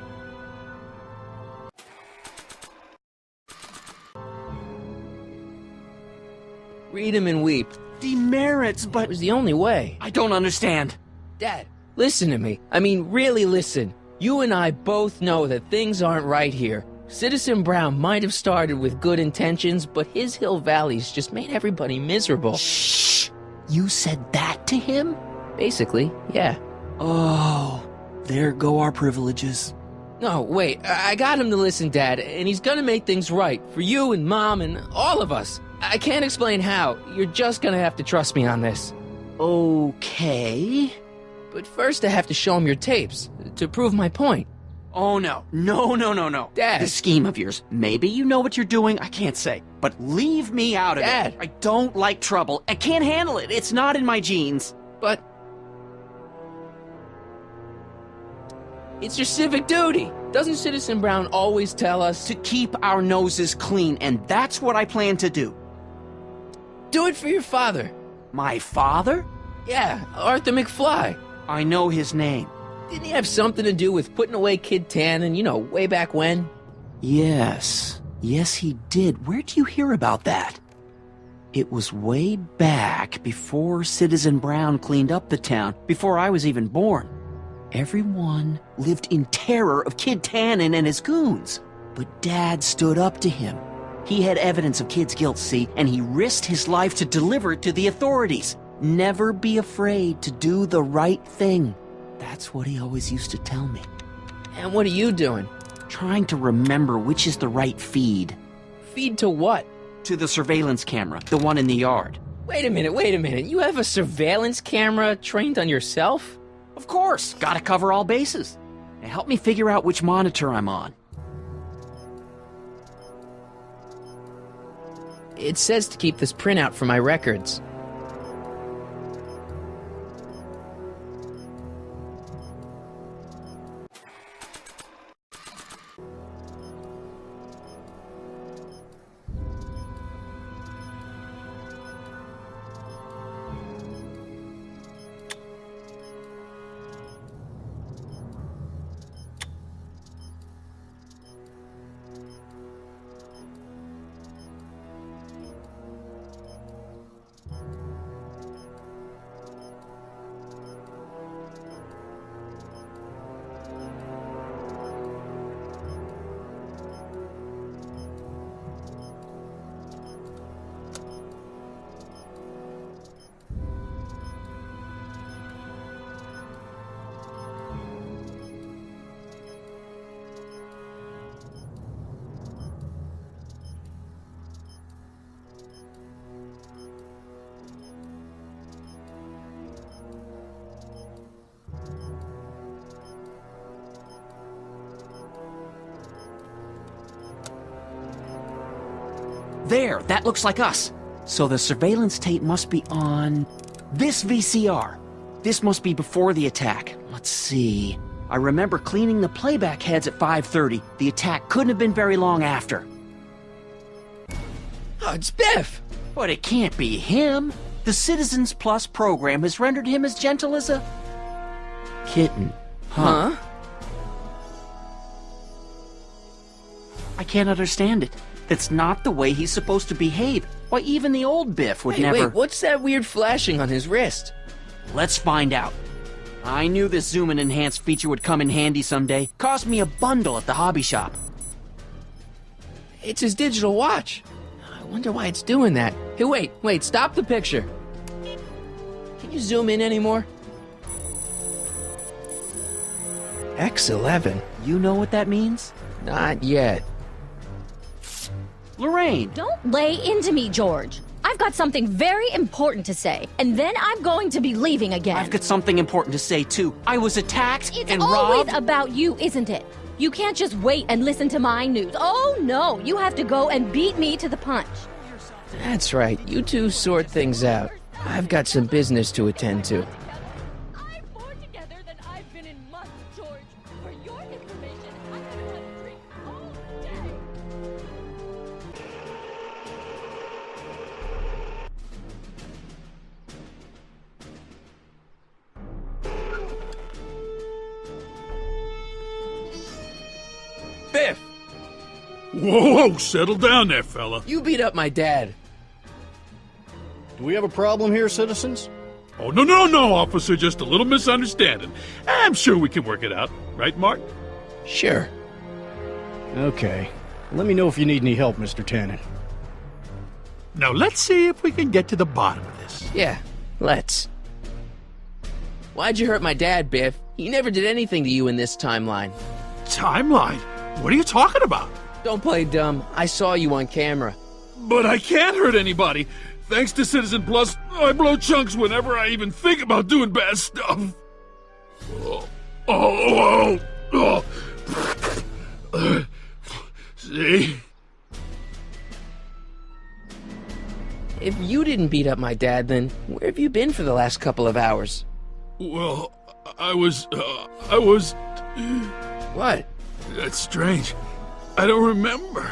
Read him and weep. Demerits, but... It was the only way. I don't understand. Dad, listen to me. I mean, really listen. You and I both know that things aren't right here. Citizen Brown might have started with good intentions, but his Hill Valley's just made everybody miserable. Shh! You said that to him? Basically, yeah. Oh, there go our privileges. No, wait, I got him to listen, Dad, and he's gonna make things right for you and Mom and all of us. I can't explain how. You're just gonna have to trust me on this. Okay. But first I have to show him your tapes, to prove my point. Oh, no. No. Dad. This scheme of yours, maybe you know what you're doing, I can't say. But leave me out of Dad. it. I don't like trouble. I can't handle it. It's not in my genes. But... it's your civic duty. Doesn't Citizen Brown always tell us to keep our noses clean, and that's what I plan to do. Do it for your father. My father? Yeah, Arthur McFly. I know his name. Didn't he have something to do with putting away Kid Tannen, you know, way back when? Yes. Yes, he did. Where'd you hear about that? It was way back before Citizen Brown cleaned up the town, before I was even born. Everyone lived in terror of Kid Tannen and his goons. But Dad stood up to him. He had evidence of Kid's guilt, see, and he risked his life to deliver it to the authorities. Never be afraid to do the right thing. That's what he always used to tell me. And what are you doing? Trying to remember which is the right feed. Feed to what? To the surveillance camera, the one in the yard. Wait a minute. You have a surveillance camera trained on yourself? Of course, gotta cover all bases. Now help me figure out which monitor I'm on. It says to keep this printout for my records. There, that looks like us. So the surveillance tape must be on this VCR. This must be before the attack. Let's see. I remember cleaning the playback heads at 5:30. The attack couldn't have been very long after. Oh, it's Biff! But it can't be him. The Citizens Plus program has rendered him as gentle as a kitten. Huh? I can't understand it. That's not the way he's supposed to behave. Why, even the old Biff would never... Wait, what's that weird flashing on his wrist? Let's find out. I knew this zoom and enhance feature would come in handy someday. Cost me a bundle at the hobby shop. It's his digital watch. I wonder why it's doing that. Hey, wait, stop the picture. Can you zoom in anymore? X11. You know what that means? Not yet. Lorraine! Don't lay into me, George. I've got something very important to say, and then I'm going to be leaving again. I've got something important to say, too. I was attacked it's and always robbed. about you, isn't it? You can't just wait and listen to my news. Oh, no, you have to go and beat me to the punch. That's right. You two sort things out. I've got some business to attend to. I'm more together than I've been in months, George. For your information, I haven't had a drink all day. Biff! Whoa, settle down there, fella. You beat up my dad. Do we have a problem here, citizens? Oh, no, officer, just a little misunderstanding. I'm sure we can work it out. Right, Martin? Sure. Okay. Let me know if you need any help, Mr. Tannen. Now, let's see if we can get to the bottom of this. Yeah, let's. Why'd you hurt my dad, Biff? He never did anything to you in this timeline. Timeline? What are you talking about? Don't play dumb. I saw you on camera. But I can't hurt anybody. Thanks to Citizen Plus, I blow chunks whenever I even think about doing bad stuff. See? If you didn't beat up my dad, then where have you been for the last couple of hours? Well, I was... What? That's strange. I don't remember.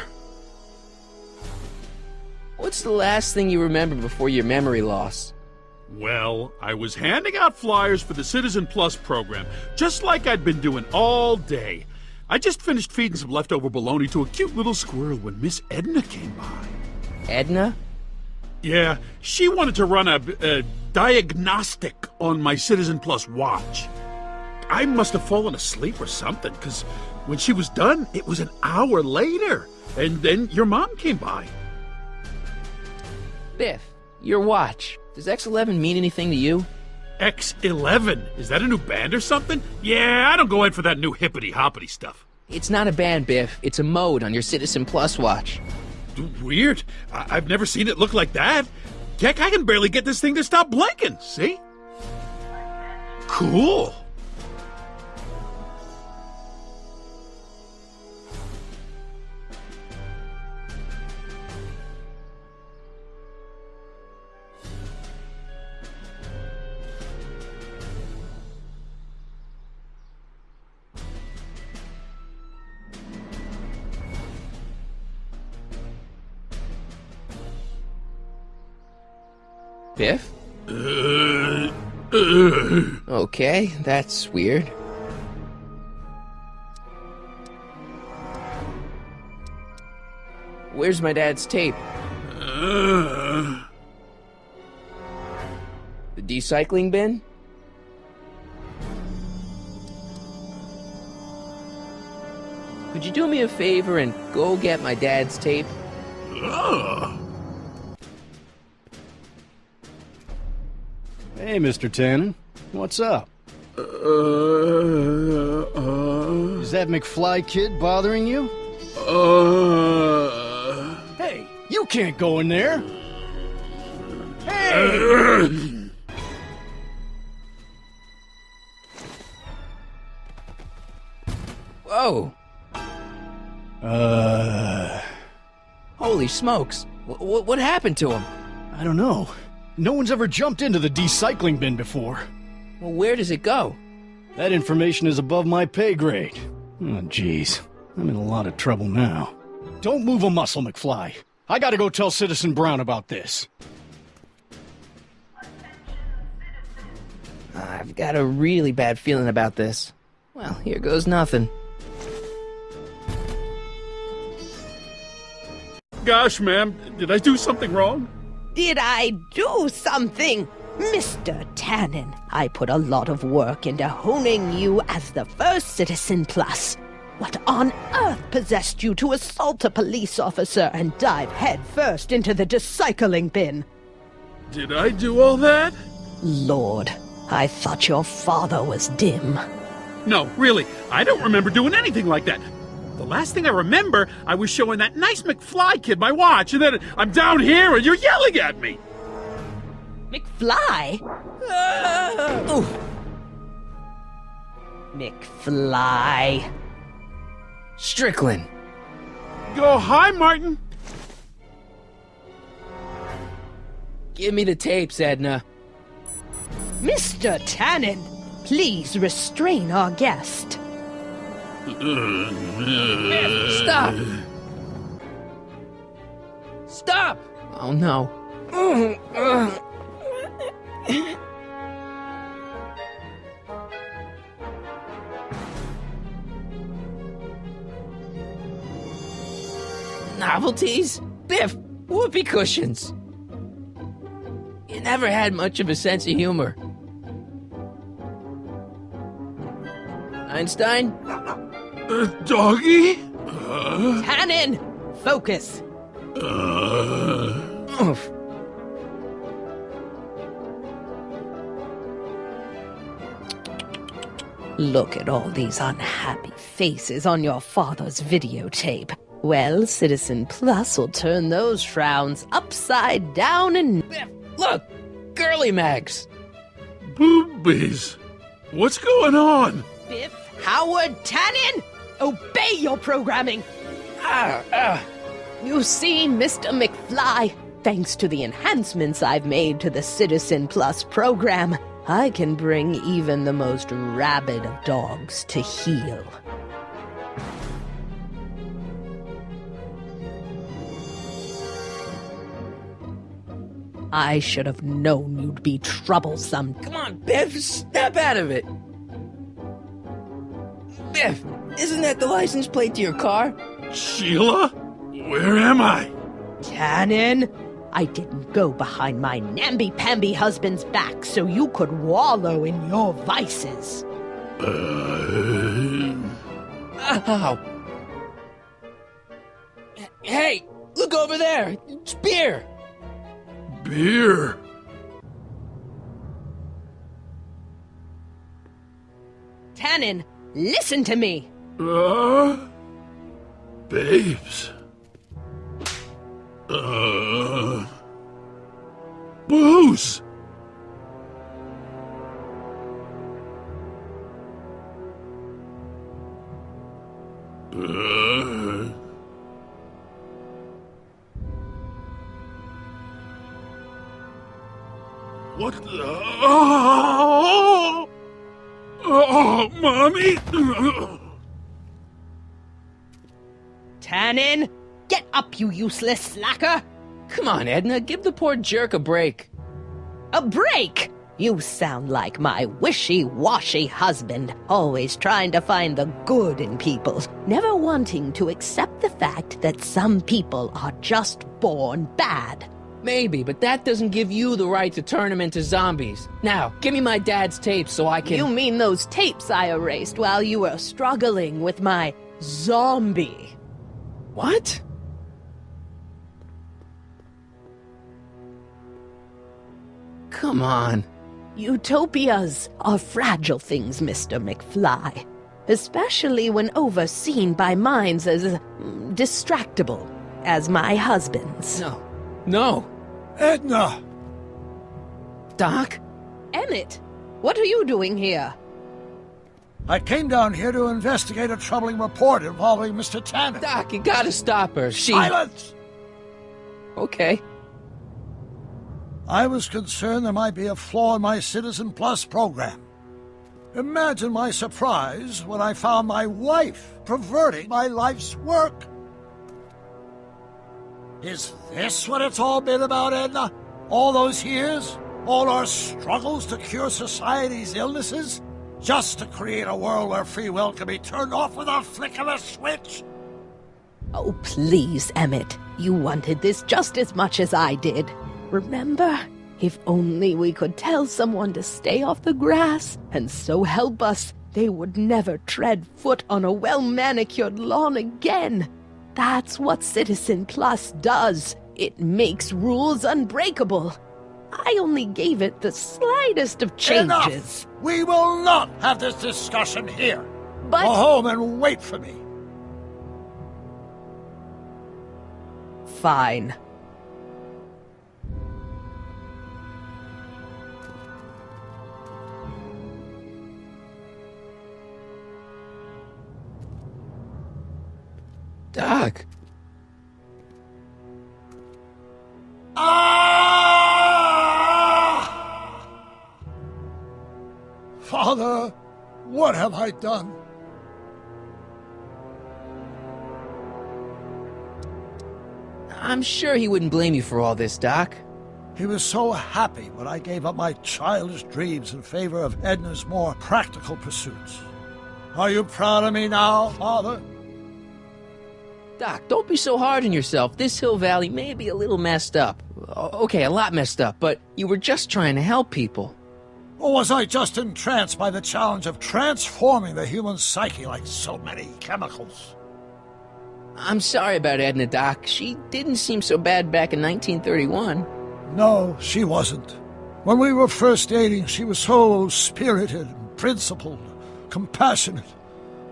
What's the last thing you remember before your memory loss? Well, I was handing out flyers for the Citizen Plus program, just like I'd been doing all day. I just finished feeding some leftover bologna to a cute little squirrel when Miss Edna came by. Edna? Yeah, she wanted to run a diagnostic on my Citizen Plus watch. I must have fallen asleep or something, because when she was done, it was an hour later. And then your mom came by. Biff, your watch. Does X11 mean anything to you? X11? Is that a new band or something? Yeah, I don't go in for that new hippity-hoppity stuff. It's not a band, Biff. It's a mode on your Citizen Plus watch. Weird. I've never seen it look like that. Heck, I can barely get this thing to stop blinking, see? Cool. Biff? Okay, that's weird. Where's my dad's tape? The decycling bin? Could you do me a favor and go get my dad's tape? Hey, Mr. Tannen. What's up? Is that McFly kid bothering you? Hey, you can't go in there! Hey! Whoa! Holy smokes! What happened to him? I don't know. No one's ever jumped into the decycling bin before. Well, where does it go? That information is above my pay grade. Oh, jeez. I'm in a lot of trouble now. Don't move a muscle, McFly. I gotta go tell Citizen Brown about this. I've got a really bad feeling about this. Well, here goes nothing. Gosh, ma'am, did I do something wrong? Did I do something? Mr. Tannen, I put a lot of work into honing you as the first Citizen Plus. What on earth possessed you to assault a police officer and dive headfirst into the decycling bin? Did I do all that? Lord, I thought your father was dim. No, really, I don't remember doing anything like that. The last thing I remember, I was showing that nice McFly kid my watch, and then I'm down here and you're yelling at me! McFly? McFly. Strickland. Oh, hi, Martin. Give me the tapes, Edna. Mr. Tannen, please restrain our guest. Stop! Stop! Oh no. Novelties? Biff, whoopee cushions. You never had much of a sense of humor. Einstein? Doggy? Tannen! Focus! Oof. Look at all these unhappy faces on your father's videotape. Well, Citizen Plus will turn those frowns upside down and... Look! Girly Mags! Boobies! What's going on? Biff Howard Tannen! Obey your programming! You see, Mr. McFly, thanks to the enhancements I've made to the Citizen Plus program, I can bring even the most rabid of dogs to heel. I should have known you'd be troublesome. Come on, Biff, snap out of it! Biff, isn't that the license plate to your car? Sheila? Where am I? Tannen, I didn't go behind my namby-pamby husband's back so you could wallow in your vices. Ow. Hey, look over there! It's beer! Beer? Tannen, listen to me! Babes. news! What the... Oh, Mommy! Tannen, get up, you useless slacker! Come on, Edna, give the poor jerk a break. A break? You sound like my wishy-washy husband, always trying to find the good in people, never wanting to accept the fact that some people are just born bad. Maybe, but that doesn't give you the right to turn them into zombies. Now, give me my dad's tapes so I can... You mean those tapes I erased while you were struggling with my zombie? What? Come on. Utopias are fragile things, Mr. McFly. Especially when overseen by minds as distractible as my husband's. No. No! Edna! Doc? Emmett, what are you doing here? I came down here to investigate a troubling report involving Mr. Tannen. Doc, you gotta stop her. Silence! Okay. I was concerned there might be a flaw in my Citizen Plus program. Imagine my surprise when I found my wife perverting my life's work. Is this what it's all been about, Edna? All those years? All our struggles to cure society's illnesses? Just to create a world where free will can be turned off with a flick of a switch? Oh, please, Emmett. You wanted this just as much as I did. Remember? If only we could tell someone to stay off the grass, and so help us, they would never tread foot on a well-manicured lawn again. That's what Citizen Plus does. It makes rules unbreakable. I only gave it the slightest of changes. Enough! We will not have this discussion here. But... Go home and wait for me. Fine. Doc. Father, what have I done? I'm sure he wouldn't blame you for all this, Doc. He was so happy when I gave up my childish dreams in favor of Edna's more practical pursuits. Are you proud of me now, Father? Doc, don't be so hard on yourself. This Hill Valley may be a little messed up. Okay, a lot messed up, but you were just trying to help people. Or was I just entranced by the challenge of transforming the human psyche like so many chemicals? I'm sorry about Edna, Doc. She didn't seem so bad back in 1931. No, she wasn't. When we were first dating, she was so spirited, principled, compassionate.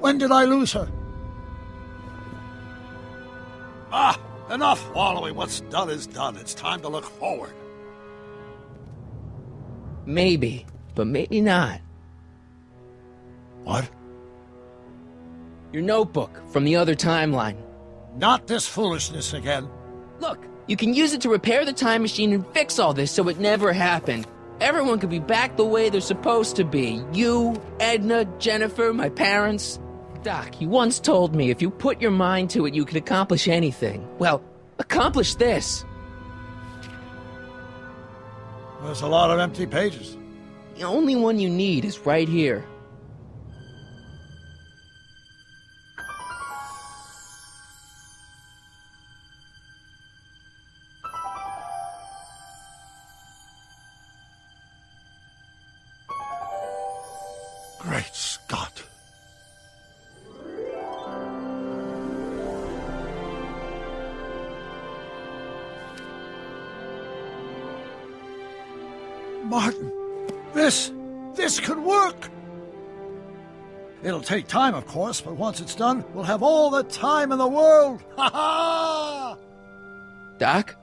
When did I lose her? Enough wallowing. What's done is done. It's time to look forward. Maybe, but maybe not. What? Your notebook from the other timeline. Not this foolishness again. Look, you can use it to repair the time machine and fix all this so it never happened. Everyone could be back the way they're supposed to be. You, Edna, Jennifer, my parents. Doc, you once told me if you put your mind to it, you could accomplish anything. Well, accomplish this. There's a lot of empty pages. The only one you need is right here. Great Scott. Martin, this could work. It'll take time, of course, but once it's done, we'll have all the time in the world. Ha ha! Doc?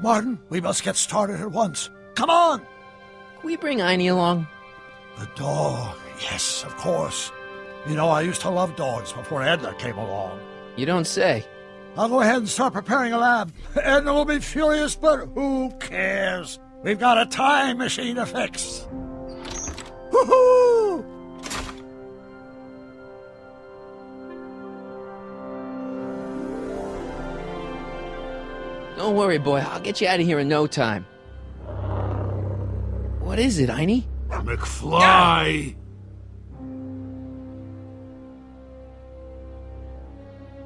Martin, we must get started at once. Come on! Can we bring Einie along? The dog. Yes, of course. You know, I used to love dogs before Edna came along. You don't say. I'll go ahead and start preparing a lab. Edna will be furious, but who cares? We've got a time machine to fix. Woohoo! Don't worry, boy. I'll get you out of here in no time. What is it, Einie? McFly!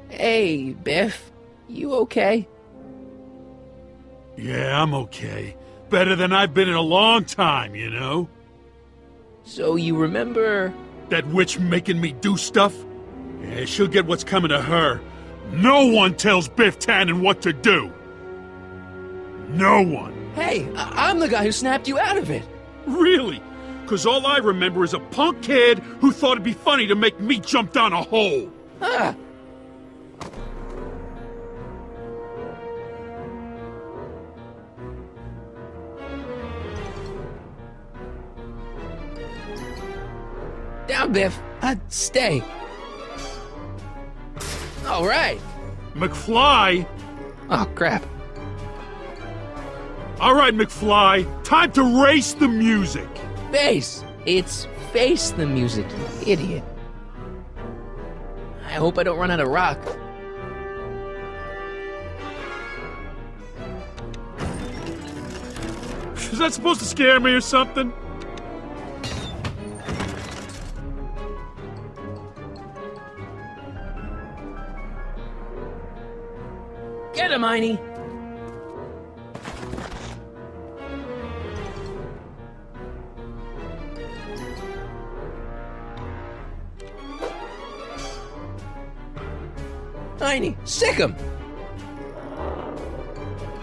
Hey, Biff. You okay? Yeah, I'm okay. Better than I've been in a long time, you know? So you remember... That witch making me do stuff? Yeah, she'll get what's coming to her. No one tells Biff Tannen what to do! No one! Hey, I'm the guy who snapped you out of it! Really? 'Cause all I remember is a punk kid who thought it'd be funny to make me jump down a hole! Ah! Down, Biff. Stay. All right. McFly? Oh, crap. All right, McFly. Time to race the music. Face. It's face the music, you idiot. I hope I don't run out of rock. Is that supposed to scare me or something? Get him, Einie! Einie, sick him!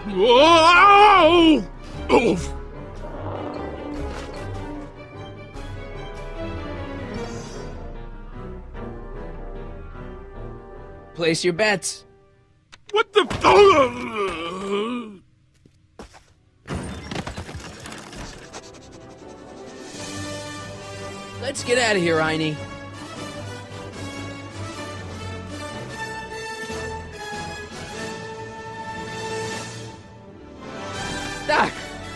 Whoa! Oof! Place your bets. What the... Let's get out of here, Einie. Doc,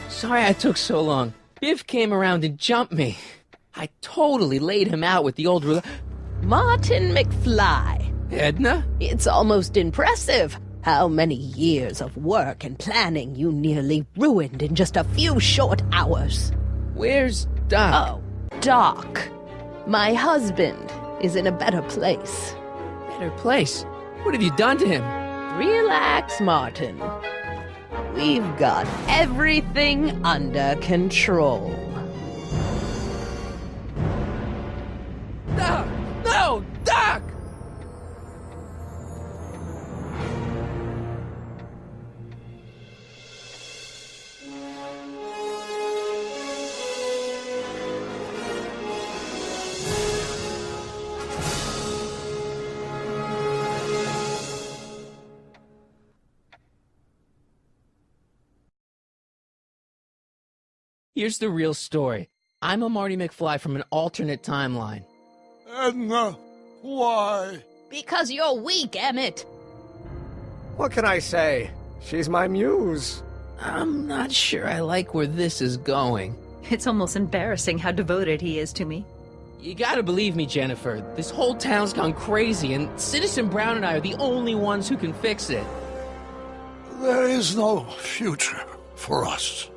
sorry I took so long. Biff came around and jumped me. I totally laid him out with the old ruler. Martin McFly. Edna? It's almost impressive how many years of work and planning you nearly ruined in just a few short hours. Where's Doc? Oh, Doc. My husband is in a better place. Better place? What have you done to him? Relax, Martin. We've got everything under control. Doc! No! Doc! Here's the real story. I'm a Marty McFly from an alternate timeline. Edna, why? Because you're weak, Emmett. What can I say? She's my muse. I'm not sure I like where this is going. It's almost embarrassing how devoted he is to me. You gotta believe me, Jennifer. This whole town's gone crazy, and Citizen Brown and I are the only ones who can fix it. There is no future for us.